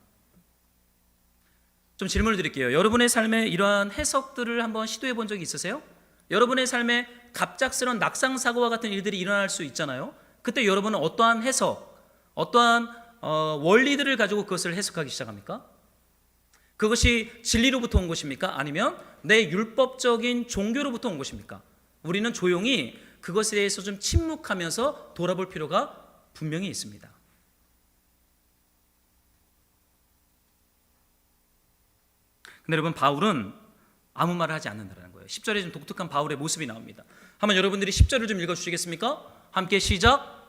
좀 질문을 드릴게요. 여러분의 삶에 이러한 해석들을 한번 시도해 본 적이 있으세요? 여러분의 삶에 갑작스러운 낙상 사고와 같은 일들이 일어날 수 있잖아요. 그때 여러분은 어떠한 해석, 어떠한 원리들을 가지고 그것을 해석하기 시작합니까? 그것이 진리로부터 온 것입니까? 아니면 내 율법적인 종교로부터 온 것입니까? 우리는 조용히 그것에 대해서 좀 침묵하면서 돌아볼 필요가 분명히 있습니다. 근데 여러분, 바울은 아무 말을 하지 않는다는 거예요. 10절에 좀 독특한 바울의 모습이 나옵니다. 한번 여러분들이 10절을 좀 읽어주시겠습니까? 함께 시작.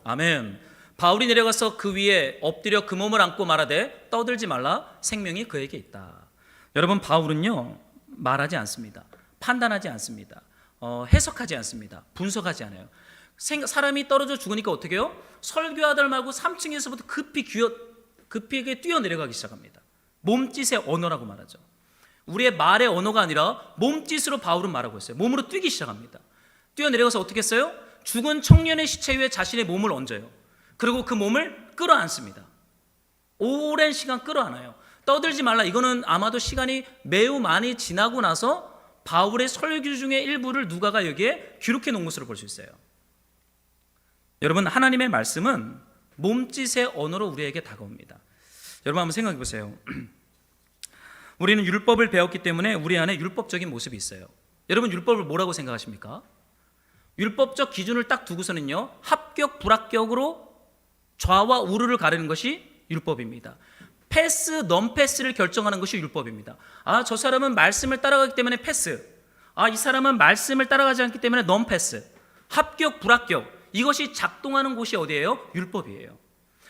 아멘. 바울이 내려가서 그 위에 엎드려 그 몸을 안고 말하되 떠들지 말라, 생명이 그에게 있다. 여러분, 바울은요 말하지 않습니다. 판단하지 않습니다. 해석하지 않습니다. 분석하지 않아요. 사람이 떨어져 죽으니까 어떻게 해요? 설교하다 말고 3층에서부터 급히 뛰어내려가기 시작합니다. 몸짓의 언어라고 말하죠. 우리의 말의 언어가 아니라 몸짓으로 바울은 말하고 있어요. 몸으로 뛰기 시작합니다. 뛰어내려가서 어떻게 했어요? 죽은 청년의 시체 위에 자신의 몸을 얹어요. 그리고 그 몸을 끌어안습니다. 오랜 시간 끌어안아요. 떠들지 말라. 이거는 아마도 시간이 매우 많이 지나고 나서 바울의 설교 중에 일부를 누가가 여기에 기록해 놓은 것으로 볼 수 있어요. 여러분, 하나님의 말씀은 몸짓의 언어로 우리에게 다가옵니다. 여러분, 한번 생각해 보세요. 우리는 율법을 배웠기 때문에 우리 안에 율법적인 모습이 있어요. 여러분, 율법을 뭐라고 생각하십니까? 율법적 기준을 딱 두고서는요, 합격, 불합격으로 좌와 우르를 가르는 것이 율법입니다. 패스, 넌패스를 결정하는 것이 율법입니다. 아, 저 사람은 말씀을 따라가기 때문에 패스. 아, 이 사람은 말씀을 따라가지 않기 때문에 넌패스. 합격, 불합격. 이것이 작동하는 곳이 어디예요? 율법이에요.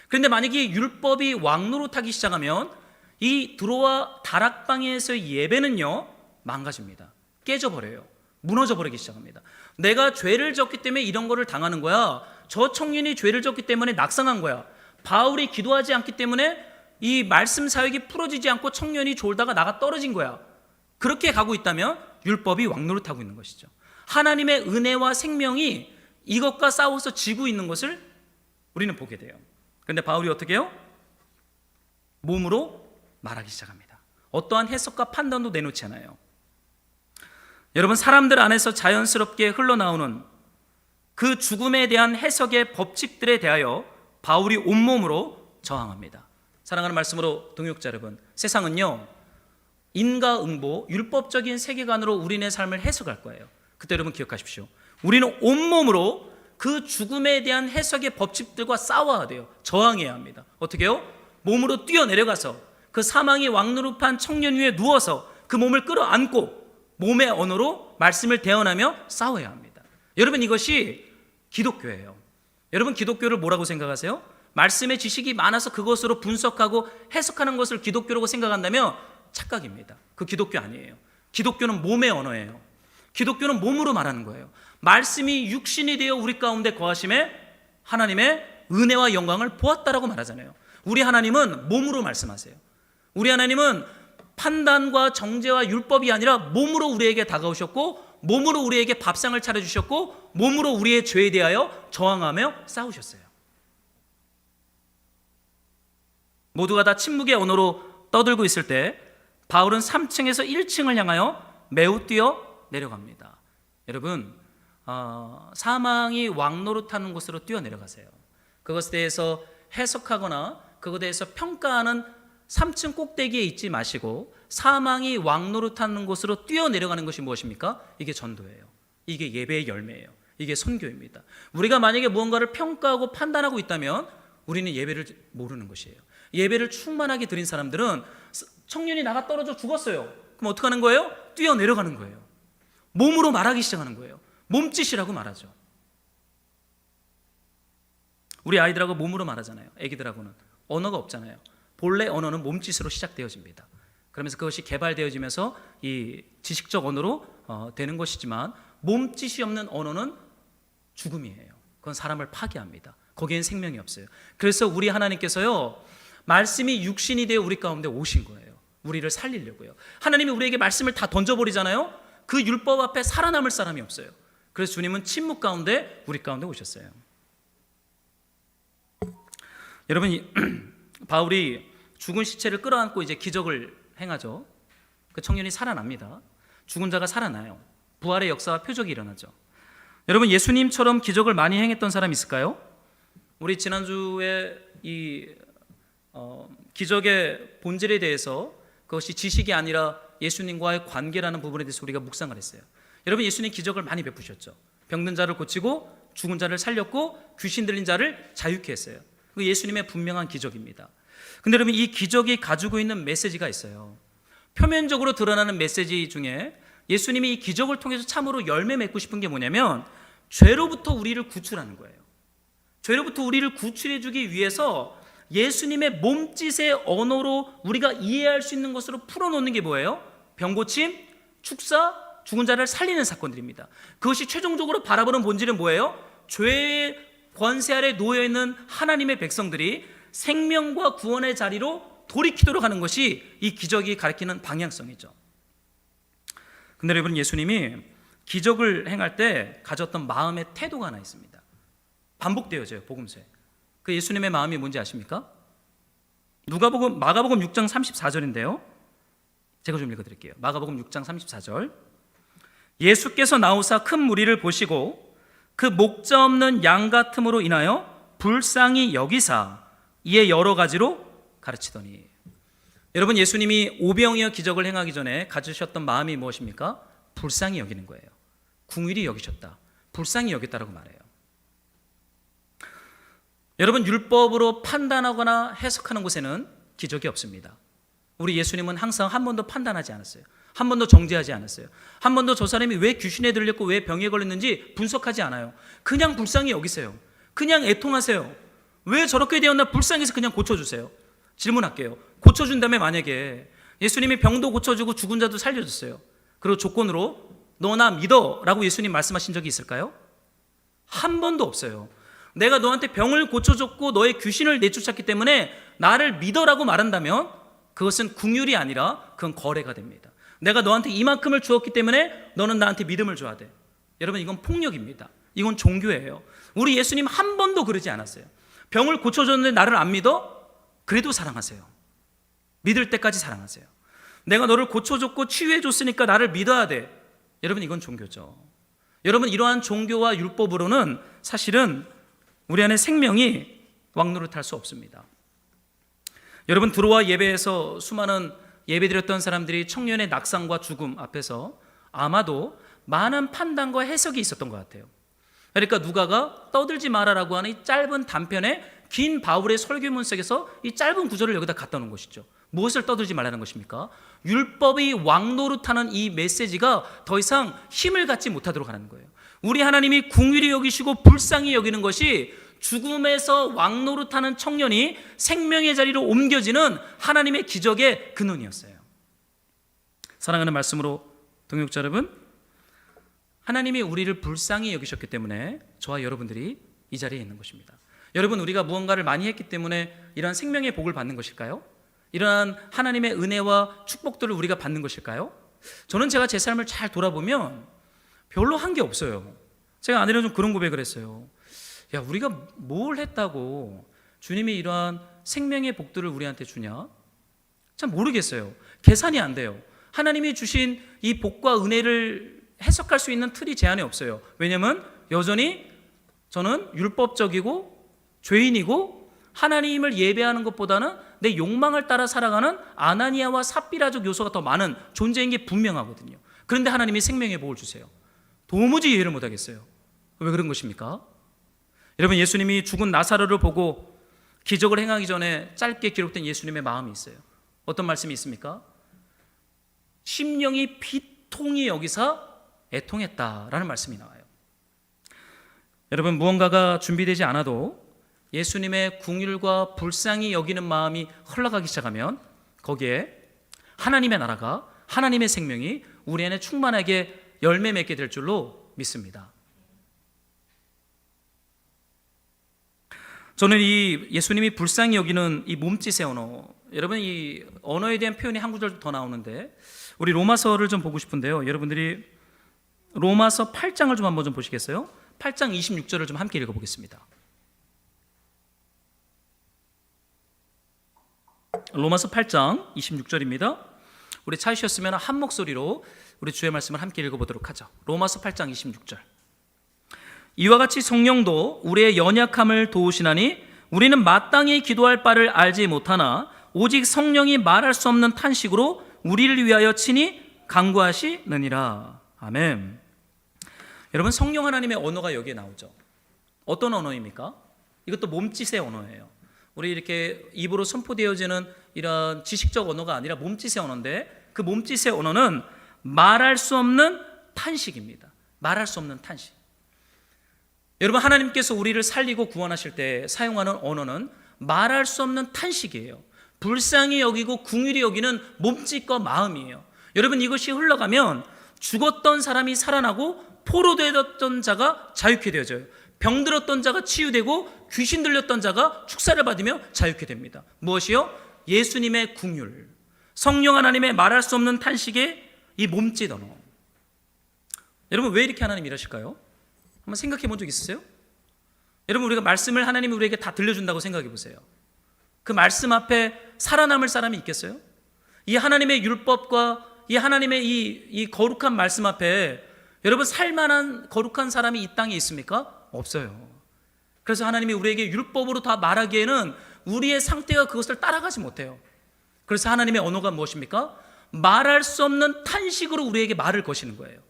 그런데 만약에 율법이 왕노릇하기 시작하면 이 드로아 다락방에서의 예배는요, 망가집니다. 깨져버려요. 무너져버리기 시작합니다. 내가 죄를 졌기 때문에 이런 거를 당하는 거야. 저 청년이 죄를 졌기 때문에 낙상한 거야. 바울이 기도하지 않기 때문에 이 말씀 사역이 풀어지지 않고 청년이 졸다가 나가 떨어진 거야. 그렇게 가고 있다면 율법이 왕노릇하고 있는 것이죠. 하나님의 은혜와 생명이 이것과 싸워서 지고 있는 것을 우리는 보게 돼요. 그런데 바울이 어떻게 해요? 몸으로 말하기 시작합니다. 어떠한 해석과 판단도 내놓지 않아요. 여러분, 사람들 안에서 자연스럽게 흘러나오는 그 죽음에 대한 해석의 법칙들에 대하여 바울이 온몸으로 저항합니다. 사랑하는 말씀으로 동역자 여러분, 세상은요 인과응보, 율법적인 세계관으로 우리네 삶을 해석할 거예요. 그때 여러분 기억하십시오. 우리는 온몸으로 그 죽음에 대한 해석의 법칙들과 싸워야 돼요. 저항해야 합니다. 어떻게 해요? 몸으로 뛰어내려가서 그 사망이 왕노릇한 청년 위에 누워서 그 몸을 끌어안고 몸의 언어로 말씀을 대언하며 싸워야 합니다. 여러분, 이것이 기독교예요. 여러분, 기독교를 뭐라고 생각하세요? 말씀의 지식이 많아서 그것으로 분석하고 해석하는 것을 기독교라고 생각한다면 착각입니다. 그 기독교 아니에요. 기독교는 몸의 언어예요. 기독교는 몸으로 말하는 거예요. 말씀이 육신이 되어 우리 가운데 거하심에 하나님의 은혜와 영광을 보았다라고 말하잖아요. 우리 하나님은 몸으로 말씀하세요. 우리 하나님은 판단과 정죄와 율법이 아니라 몸으로 우리에게 다가오셨고, 몸으로 우리에게 밥상을 차려주셨고, 몸으로 우리의 죄에 대하여 저항하며 싸우셨어요. 모두가 다 침묵의 언어로 떠들고 있을 때 바울은 3층에서 1층을 향하여 매우 뛰어 내려갑니다. 여러분, 사망이 왕노릇하는 곳으로 뛰어내려가세요. 그것에 대해서 해석하거나 그것에 대해서 평가하는 3층 꼭대기에 있지 마시고 사망이 왕노릇하는 곳으로 뛰어내려가는 것이 무엇입니까? 이게 전도예요. 이게 예배의 열매예요. 이게 선교입니다. 우리가 만약에 무언가를 평가하고 판단하고 있다면 우리는 예배를 모르는 것이에요. 예배를 충만하게 드린 사람들은 청년이 나가 떨어져 죽었어요. 그럼 어떻게 하는 거예요? 뛰어내려가는 거예요. 몸으로 말하기 시작하는 거예요. 몸짓이라고 말하죠. 우리 아이들하고 몸으로 말하잖아요. 애기들하고는 언어가 없잖아요. 본래 언어는 몸짓으로 시작되어집니다. 그러면서 그것이 개발되어지면서 이 지식적 언어로 되는 것이지만 몸짓이 없는 언어는 죽음이에요. 그건 사람을 파괴합니다. 거기엔 생명이 없어요. 그래서 우리 하나님께서요, 말씀이 육신이 되어 우리 가운데 오신 거예요. 우리를 살리려고요. 하나님이 우리에게 말씀을 다 던져버리잖아요. 그 율법 앞에 살아남을 사람이 없어요. 그래서 주님은 침묵 가운데 우리 가운데 오셨어요. 여러분 바울이 죽은 시체를 끌어안고 이제 기적을 행하죠. 그 청년이 살아납니다. 죽은 자가 살아나요. 부활의 역사와 표적이 일어나죠. 여러분 예수님처럼 기적을 많이 행했던 사람 있을까요? 우리 지난주에 이 기적의 본질에 대해서 그것이 지식이 아니라 예수님과의 관계라는 부분에 대해서 우리가 묵상을 했어요. 여러분 예수님 기적을 많이 베푸셨죠. 병든 자를 고치고 죽은 자를 살렸고 귀신 들린 자를 자유케 했어요. 그 예수님의 분명한 기적입니다. 근데 여러분 이 기적이 가지고 있는 메시지가 있어요. 표면적으로 드러나는 메시지 중에 예수님이 이 기적을 통해서 참으로 열매 맺고 싶은 게 뭐냐면 죄로부터 우리를 구출하는 거예요. 죄로부터 우리를 구출해 주기 위해서 예수님의 몸짓의 언어로 우리가 이해할 수 있는 것으로 풀어놓는 게 뭐예요? 병고침, 축사, 죽은 자를 살리는 사건들입니다. 그것이 최종적으로 바라보는 본질은 뭐예요? 죄의 권세 아래 놓여있는 하나님의 백성들이 생명과 구원의 자리로 돌이키도록 하는 것이 이 기적이 가리키는 방향성이죠. 근데 여러분 예수님이 기적을 행할 때 가졌던 마음의 태도가 하나 있습니다. 반복되어져요 복음서에. 그 예수님의 마음이 뭔지 아십니까? 마가복음 6장 34절인데요 제가 좀 읽어드릴게요. 마가복음 6장 34절. 예수께서 나오사 큰 무리를 보시고 그 목자 없는 양 같음으로 인하여 불쌍히 여기사 이에 여러 가지로 가르치더니. 여러분 예수님이 오병이어 기적을 행하기 전에 가지셨던 마음이 무엇입니까? 불쌍히 여기는 거예요. 궁휼히 여기셨다, 불쌍히 여겼다라고 말해요. 여러분 율법으로 판단하거나 해석하는 곳에는 기적이 없습니다. 우리 예수님은 항상 한 번도 판단하지 않았어요. 한 번도 정죄하지 않았어요. 한 번도 저 사람이 왜 귀신에 들렸고 왜 병에 걸렸는지 분석하지 않아요. 그냥 불쌍히 여기세요. 그냥 애통하세요. 왜 저렇게 되었나 불쌍해서 그냥 고쳐주세요. 질문할게요. 고쳐준 다음에 만약에 예수님이 병도 고쳐주고 죽은 자도 살려줬어요. 그리고 조건으로 너 나 믿어 라고 예수님 말씀하신 적이 있을까요? 한 번도 없어요. 내가 너한테 병을 고쳐줬고 너의 귀신을 내쫓았기 때문에 나를 믿어라고 말한다면 그것은 긍휼이 아니라 그건 거래가 됩니다. 내가 너한테 이만큼을 주었기 때문에 너는 나한테 믿음을 줘야 돼. 여러분 이건 폭력입니다. 이건 종교예요. 우리 예수님 한 번도 그러지 않았어요. 병을 고쳐줬는데 나를 안 믿어? 그래도 사랑하세요. 믿을 때까지 사랑하세요. 내가 너를 고쳐줬고 치유해줬으니까 나를 믿어야 돼. 여러분 이건 종교죠. 여러분 이러한 종교와 율법으로는 사실은 우리 안에 생명이 왕노릇할 수 없습니다. 여러분 들어와 예배에서 수많은 예배드렸던 사람들이 청년의 낙상과 죽음 앞에서 아마도 많은 판단과 해석이 있었던 것 같아요. 그러니까 누가가 떠들지 마라라고 하는 이 짧은 단편의 긴 바울의 설교문 속에서 이 짧은 구절을 여기다 갖다 놓은 것이죠. 무엇을 떠들지 말라는 것입니까? 율법이 왕노릇하는 이 메시지가 더 이상 힘을 갖지 못하도록 하는 거예요. 우리 하나님이 긍휼히 여기시고 불쌍히 여기는 것이 죽음에서 왕노릇하는 청년이 생명의 자리로 옮겨지는 하나님의 기적의 근원이었어요. 사랑하는 말씀으로 동역자 여러분, 하나님이 우리를 불쌍히 여기셨기 때문에 저와 여러분들이 이 자리에 있는 것입니다. 여러분 우리가 무언가를 많이 했기 때문에 이러한 생명의 복을 받는 것일까요? 이러한 하나님의 은혜와 축복들을 우리가 받는 것일까요? 저는 제가 제 삶을 잘 돌아보면 별로 한 게 없어요. 제가 아내랑 좀 그런 고백을 했어요. 야, 우리가 뭘 했다고 주님이 이러한 생명의 복들을 우리한테 주냐? 참 모르겠어요. 계산이 안 돼요. 하나님이 주신 이 복과 은혜를 해석할 수 있는 틀이 제 안에 없어요. 왜냐하면 여전히 저는 율법적이고 죄인이고 하나님을 예배하는 것보다는 내 욕망을 따라 살아가는 아나니아와 삽비라적 요소가 더 많은 존재인 게 분명하거든요. 그런데 하나님이 생명의 복을 주세요. 도무지 이해를 못하겠어요. 왜 그런 것입니까? 여러분 예수님이 죽은 나사로를 보고 기적을 행하기 전에 짧게 기록된 예수님의 마음이 있어요. 어떤 말씀이 있습니까? 심령이 비통히 여기사 애통했다라는 말씀이 나와요. 여러분 무언가가 준비되지 않아도 예수님의 긍휼과 불쌍히 여기는 마음이 흘러가기 시작하면 거기에 하나님의 나라가, 하나님의 생명이 우리 안에 충만하게 열매 맺게 될 줄로 믿습니다. 저는 이 예수님이 불쌍히 여기는 이 몸짓의 언어, 여러분 이 언어에 대한 표현이 한 구절 더 나오는데 우리 로마서를 좀 보고 싶은데요. 여러분들이 로마서 8장을 좀 한번 좀 보시겠어요? 8장 26절을 좀 함께 읽어보겠습니다. 로마서 8장 26절입니다. 우리 찾으셨으면 한 목소리로 우리 주의 말씀을 함께 읽어보도록 하죠. 로마서 8장 26절. 이와 같이 성령도 우리의 연약함을 도우시나니 우리는 마땅히 기도할 바를 알지 못하나 오직 성령이 말할 수 없는 탄식으로 우리를 위하여 친히 간구하시느니라. 아멘. 여러분, 성령 하나님의 언어가 여기에 나오죠. 어떤 언어입니까? 이것도 몸짓의 언어예요. 우리 이렇게 입으로 선포되어지는 이런 지식적 언어가 아니라 몸짓의 언어인데, 그 몸짓의 언어는 말할 수 없는 탄식입니다. 말할 수 없는 탄식. 여러분, 하나님께서 우리를 살리고 구원하실 때 사용하는 언어는 말할 수 없는 탄식이에요. 불쌍히 여기고 긍휼히 여기는 몸짓과 마음이에요. 여러분, 이것이 흘러가면 죽었던 사람이 살아나고 포로되었던 자가 자유케 되어져요. 병들었던 자가 치유되고 귀신 들렸던 자가 축사를 받으며 자유케 됩니다. 무엇이요? 예수님의 긍휼, 성령 하나님의 말할 수 없는 탄식의 이 몸짓 언어. 여러분, 왜 이렇게 하나님 이러실까요? 한번 생각해 본 적 있으세요? 여러분, 우리가 말씀을 하나님이 우리에게 다 들려준다고 생각해 보세요. 그 말씀 앞에 살아남을 사람이 있겠어요? 이 하나님의 율법과 이 하나님의 이 거룩한 말씀 앞에 여러분, 살만한 거룩한 사람이 이 땅에 있습니까? 없어요. 그래서 하나님이 우리에게 율법으로 다 말하기에는 우리의 상태가 그것을 따라가지 못해요. 그래서 하나님의 언어가 무엇입니까? 말할 수 없는 탄식으로 우리에게 말을 거시는 거예요.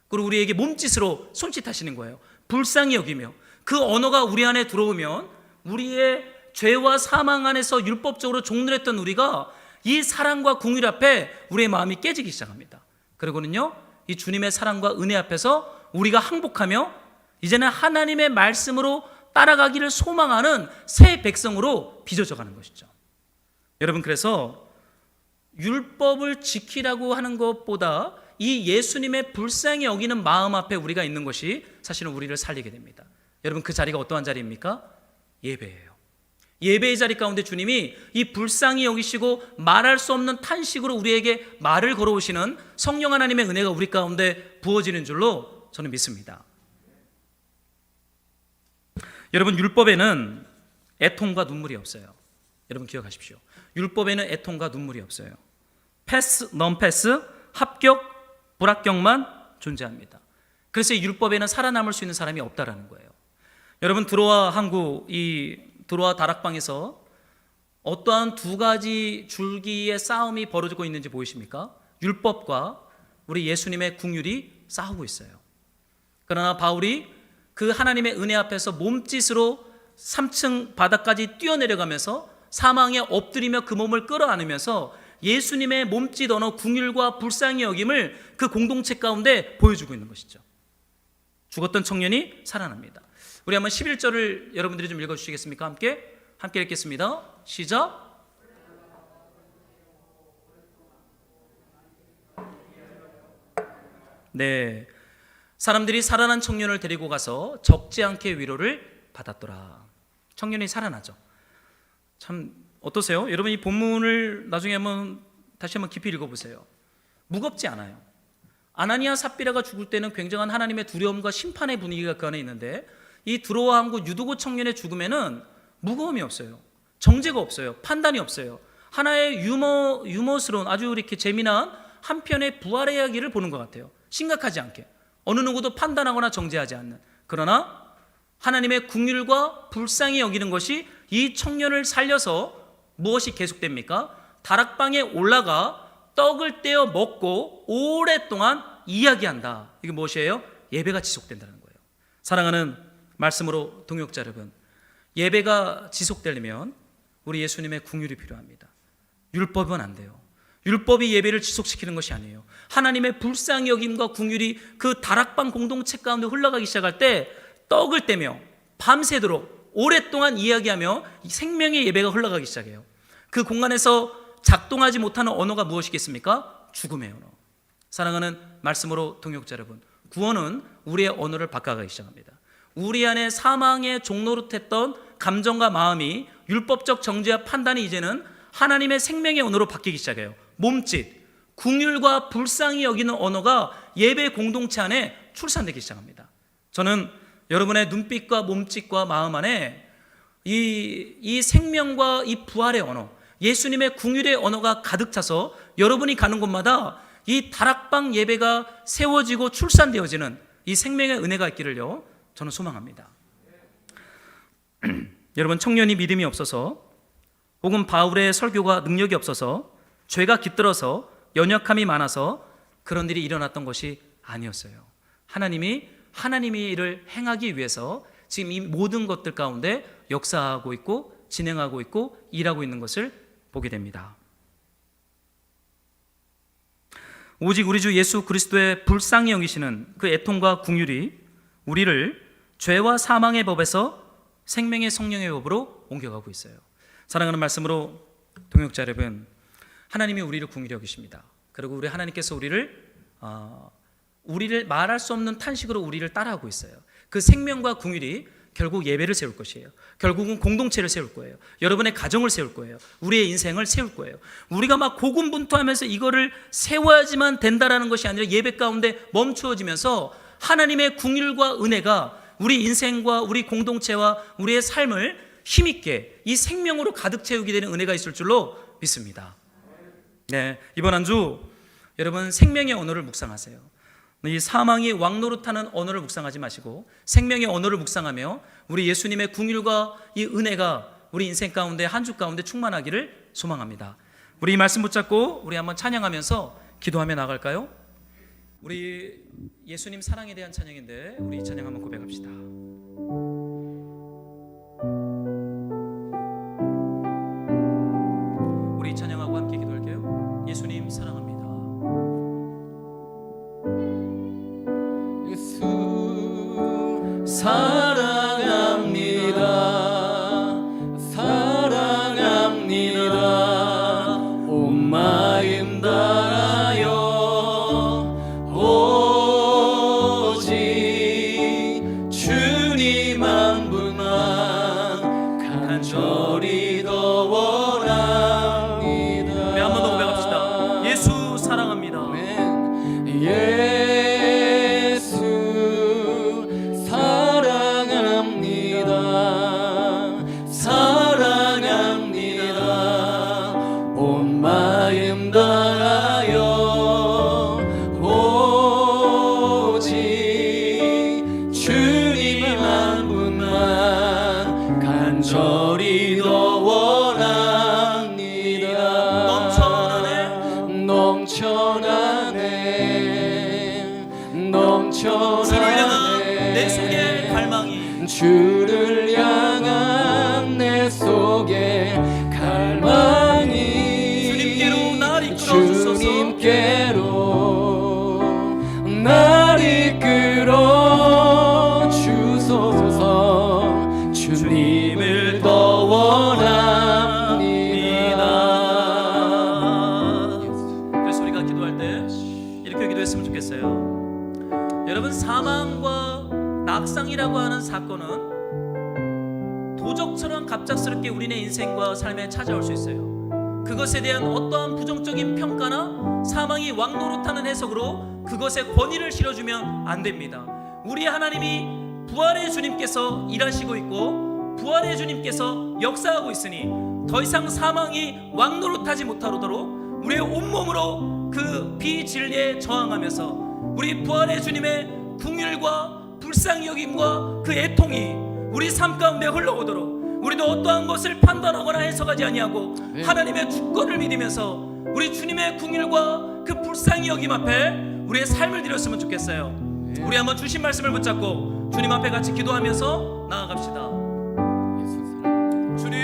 그리고 우리에게 몸짓으로 손짓하시는 거예요. 불쌍히 여기며. 그 언어가 우리 안에 들어오면 우리의 죄와 사망 안에서 율법적으로 종노했던 우리가 이 사랑과 긍휼 앞에 우리의 마음이 깨지기 시작합니다. 그리고는요, 이 주님의 사랑과 은혜 앞에서 우리가 항복하며 이제는 하나님의 말씀으로 따라가기를 소망하는 새 백성으로 빚어져 가는 것이죠. 여러분, 그래서 율법을 지키라고 하는 것보다 이 예수님의 불쌍히 여기는 마음 앞에 우리가 있는 것이 사실은 우리를 살리게 됩니다. 여러분, 그 자리가 어떠한 자리입니까? 예배예요. 예배의 자리 가운데 주님이 이 불쌍히 여기시고 말할 수 없는 탄식으로 우리에게 말을 걸어오시는 성령 하나님의 은혜가 우리 가운데 부어지는 줄로 저는 믿습니다. 여러분, 율법에는 애통과 눈물이 없어요. 여러분, 기억하십시오. 율법에는 애통과 눈물이 없어요. 패스, 넘패스, 합격, 불합격만 존재합니다. 그래서 이 율법에는 살아남을 수 있는 사람이 없다라는 거예요. 여러분, 드로아 항구, 이 드로아 다락방에서 어떠한 두 가지 줄기의 싸움이 벌어지고 있는지 보이십니까? 율법과 우리 예수님의 긍휼이 싸우고 있어요. 그러나 바울이 그 하나님의 은혜 앞에서 몸짓으로 3층 바닥까지 뛰어내려가면서 사망에 엎드리며 그 몸을 끌어안으면서 예수님의 몸짓 언어 긍휼과 불쌍히 여김을 그 공동체 가운데 보여주고 있는 것이죠. 죽었던 청년이 살아납니다. 우리 한번 11절을 여러분들이 좀 읽어주시겠습니까? 함께 읽겠습니다. 시작. 네, 사람들이 살아난 청년을 데리고 가서 적지 않게 위로를 받았더라. 청년이 살아나죠. 참 어떠세요? 여러분, 이 본문을 나중에 다시 한번 깊이 읽어보세요. 무겁지 않아요. 아나니아 삽비라가 죽을 때는 굉장한 하나님의 두려움과 심판의 분위기가 그 안에 있는데, 이 드로아 항구 유두고 청년의 죽음에는 무거움이 없어요. 정죄가 없어요. 판단이 없어요. 하나의 유머스러운 아주 이렇게 재미난 한편의 부활의 이야기를 보는 것 같아요. 심각하지 않게, 어느 누구도 판단하거나 정죄하지 않는. 그러나 하나님의 긍휼과 불쌍히 여기는 것이 이 청년을 살려서 무엇이 계속됩니까? 다락방에 올라가 떡을 떼어 먹고 오랫동안 이야기한다. 이게 무엇이에요? 예배가 지속된다는 거예요. 사랑하는 말씀으로 동역자 여러분, 예배가 지속되려면 우리 예수님의 긍휼이 필요합니다. 율법은 안 돼요. 율법이 예배를 지속시키는 것이 아니에요. 하나님의 불쌍히 여김과 긍휼이 그 다락방 공동체 가운데 흘러가기 시작할 때 떡을 떼며 밤새도록 오랫동안 이야기하며 생명의 예배가 흘러가기 시작해요. 그 공간에서 작동하지 못하는 언어가 무엇이겠습니까? 죽음의 언어. 사랑하는 말씀으로 동역자 여러분, 구원은 우리의 언어를 바꿔가기 시작합니다. 우리 안에 사망의 종노릇했던 감정과 마음이 율법적 정죄와 판단이 이제는 하나님의 생명의 언어로 바뀌기 시작해요. 몸짓, 긍휼과 불쌍히 여기는 언어가 예배 공동체 안에 출산되기 시작합니다. 저는 여러분의 눈빛과 몸짓과 마음 안에 이 생명과 이 부활의 언어, 예수님의 긍휼의 언어가 가득 차서 여러분이 가는 곳마다 이 다락방 예배가 세워지고 출산되어지는 이 생명의 은혜가 있기를요, 저는 소망합니다. 여러분, 청년이 믿음이 없어서 혹은 바울의 설교가 능력이 없어서 죄가 깃들어서 연약함이 많아서 그런 일이 일어났던 것이 아니었어요. 하나님이 하나님의 일을 행하기 위해서 지금 이 모든 것들 가운데 역사하고 있고 진행하고 있고 일하고 있는 것을 보게 됩니다. 오직 우리 주 예수 그리스도의 불쌍히 여기시는 그 애통과 긍휼이 우리를 죄와 사망의 법에서 생명의 성령의 법으로 옮겨가고 있어요. 사랑하는 말씀으로 동역자 여러분, 하나님이 우리를 긍휼히 여기십니다. 그리고 우리 하나님께서 우리를 말할 수 없는 탄식으로 우리를 따라하고 있어요. 그 생명과 긍휼이 결국 예배를 세울 것이에요. 결국은 공동체를 세울 거예요. 여러분의 가정을 세울 거예요. 우리의 인생을 세울 거예요. 우리가 막 고군분투하면서 이거를 세워야지만 된다라는 것이 아니라 예배 가운데 멈추어지면서 하나님의 긍휼과 은혜가 우리 인생과 우리 공동체와 우리의 삶을 힘있게 이 생명으로 가득 채우게 되는 은혜가 있을 줄로 믿습니다. 네, 이번 한 주 여러분 생명의 언어를 묵상하세요. 이 사망이 왕노릇하는 언어를 묵상하지 마시고 생명의 언어를 묵상하며 우리 예수님의 긍휼과 이 은혜가 우리 인생 가운데 한 주 가운데 충만하기를 소망합니다. 우리 이 말씀 붙잡고 우리 한번 찬양하면서 기도하며 나갈까요? 우리 예수님 사랑에 대한 찬양인데 우리 이 찬양 한번 고백합시다. 우리 이 찬양하고 함께 기도할게요. 예수님 사랑합니다. 사랑합니다. 사랑합니다. 온 마음 다하여 오직 주님 한 분만 간절히 더 원합니다. 네, 한 번 더 고백합시다. 예수 사랑합니다. 간절히 더 원합니다. 넘쳐나네 내 속에 갈망이 주를 향한 내 속에 갈망이 주님께로 날 이끌어 주소서. 주님께로 날 이끌어 주소서. 주님을 더 원합니다. 그래서 우리가 기도할 때 이렇게 기도했으면 좋겠어요. 여러분, 사망과 낙상이라고 하는 사건은 도적처럼 갑작스럽게 우리네 인생과 삶에 찾아올 수 있어요. 그것에 대한 어떠한 부정적인 평가나 사망이 왕노릇하는 해석으로 그것에 권위를 실어주면 안 됩니다. 우리 하나님이 부활의 주님께서 일하시고 있고 부활의 주님께서 역사하고 있으니 더 이상 사망이 왕노릇하지 못하도록 우리의 온몸으로 그 비진리에 저항하면서 우리 부활의 주님의 긍휼과 불쌍히 여김과 그 애통이 우리 삶 가운데 흘러오도록 우리도 어떠한 것을 판단하거나 해석하지 아니하고 하나님의 주권을 믿으면서 우리 주님의 긍휼과 그 불쌍히 여김 앞에 우리의 삶을 드렸으면 좋겠어요. 우리 한번 주신 말씀을 붙잡고 주님 앞에 같이 기도하면서 나아갑시다. 주님,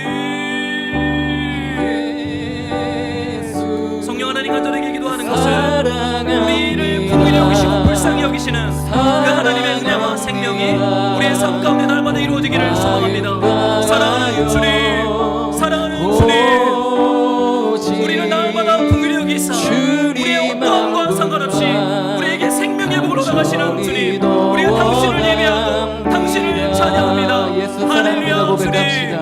성령 하나님 간절하게 기도하는 것은 우리를 긍휼히 여기시고 불쌍히 여기시는 그 하나님의 은혜와 생명이 우리의 삶 가운데 날마다 이루어지기를 소망합니다. 사랑하는 주님, 사랑하는 주님, 우리를 날마다 긍휼히 여기사 우리의 어떠한 것 상관없이 우리에게 생명의 복으로 나가시는 주님, 우리가 당신을 예배하고 당신을 찬양합니다. 할렐루야. 주님,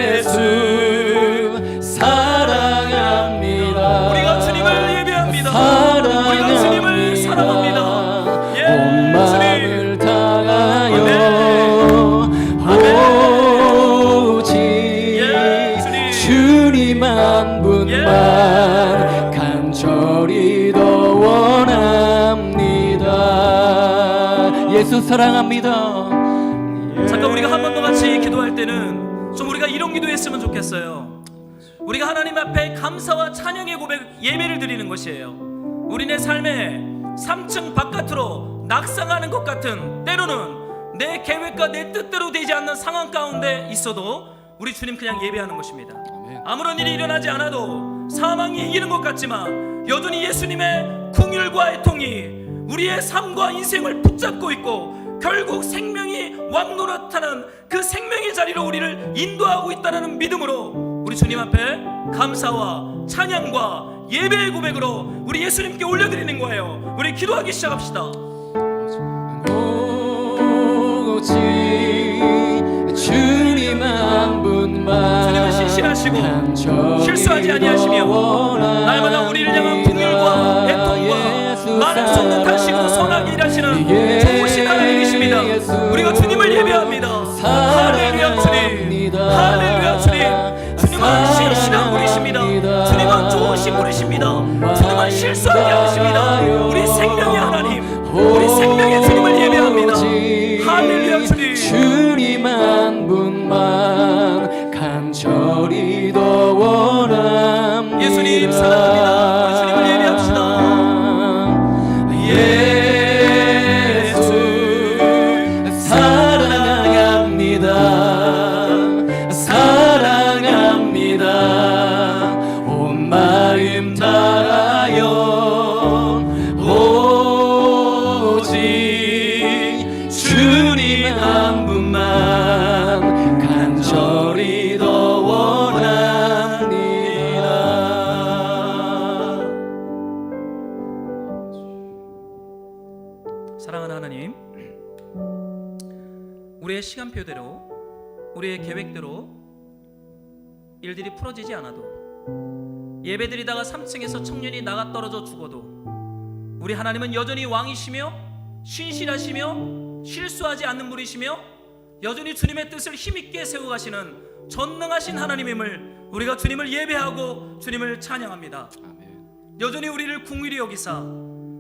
예수 사랑합니다. 우리가 주님을 예배합니다. 사랑합니다. 우리가 주님을 사랑합니다. 온 마음을 다하여 오직 마음만 간절히 더 원합니다. 예수 사랑합니다. 잠깐 우리가 한 번 더 같이 기도할 때는 좀 우리가 이런 기도했으면 좋겠어요. 우리가 하나님 앞에 감사와 찬양의 고백, 예배를 드리는 것이에요. 우리네 삶에 3층 바깥으로 낙상하는 것 같은, 때로는 내 계획과 내 뜻대로 되지 않는 상황 가운데 있어도 우리 주님 그냥 예배하는 것입니다. 아무런 일이 일어나지 않아도 사망이 이기는 것 같지만 여전히 예수님의 긍휼과 애통이 우리의 삶과 인생을 붙잡고 있고 결국 생명이 왕노릇하는 그 생명의 자리로 우리를 인도하고 있다는 믿음으로 우리 주님 앞에 감사와 찬양과 예배의 고백으로 우리 예수님께 올려드리는 거예요. 우리 기도하기 시작합시다. 오직 주님 한 분만, 주님은 신실하시고 실수하지 아니하시며 날마다 우리를 향한 긍휼과 애통과 말할 수 없는 탄식으로 선하게 일하시는 좋으신 하나님이십니다. 우리가 주님을 예배합니다. 할렐루야 주님, 할렐루야 주님. 주님은 신실한 분이십니다. 주님은 좋으신 분이십니다. 주님은 실수하지 않으십니다. 우리 생명의 하나님, 우리 생명의 주님을 예배합니다. 할렐루야 주님. 주님 한 분만 간절히 더 원합니다. 예수님 사랑합니다. 우리 주님을 예배합시다. 예수 사랑합니다. 사랑합니다. 온 마음 다하여 오직 주님 한 분만 간절히 더 원합니다. 사랑하는 하나님, 우리의 시간표대로, 우리의 계획대로 일들이 풀어지지 않아도, 예배드리다가 3층에서 청년이 나가 떨어져 죽어도 우리 하나님은 여전히 왕이시며 신실하시며 실수하지 않는 분이시며 여전히 주님의 뜻을 힘있게 세워가시는 전능하신 하나님임을 우리가 주님을 예배하고 주님을 찬양합니다. 여전히 우리를 긍휼히 여기사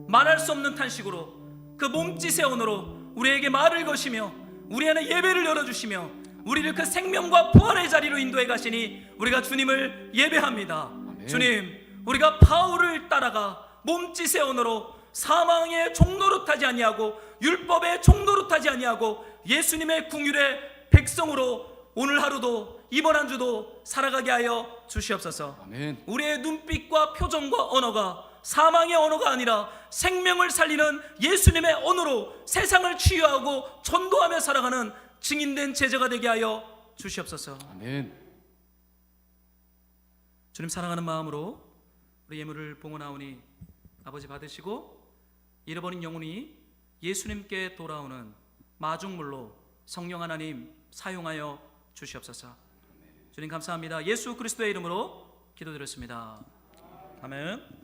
말할 수 없는 탄식으로 그 몸짓의 언어로 우리에게 말을 거시며 우리 안에 예배를 열어주시며 우리를 그 생명과 부활의 자리로 인도해 가시니 우리가 주님을 예배합니다. 주님, 우리가 바울을 따라가 몸짓의 언어로 사망의 종노릇하지 아니하고 율법의 종노릇하지 아니하고 예수님의 긍휼의 백성으로 오늘 하루도 이번 한 주도 살아가게 하여 주시옵소서. 아멘. 우리의 눈빛과 표정과 언어가 사망의 언어가 아니라 생명을 살리는 예수님의 언어로 세상을 치유하고 전도하며 살아가는 증인된 제자가 되게 하여 주시옵소서. 아멘. 주님 사랑하는 마음으로 우리 예물을 봉헌하오니 아버지 받으시고 잃어버린 영혼이 예수님께 돌아오는 마중물로 성령 하나님 사용하여 주시옵소서. 주님 감사합니다. 예수 그리스도의 이름으로 기도드렸습니다. 아멘.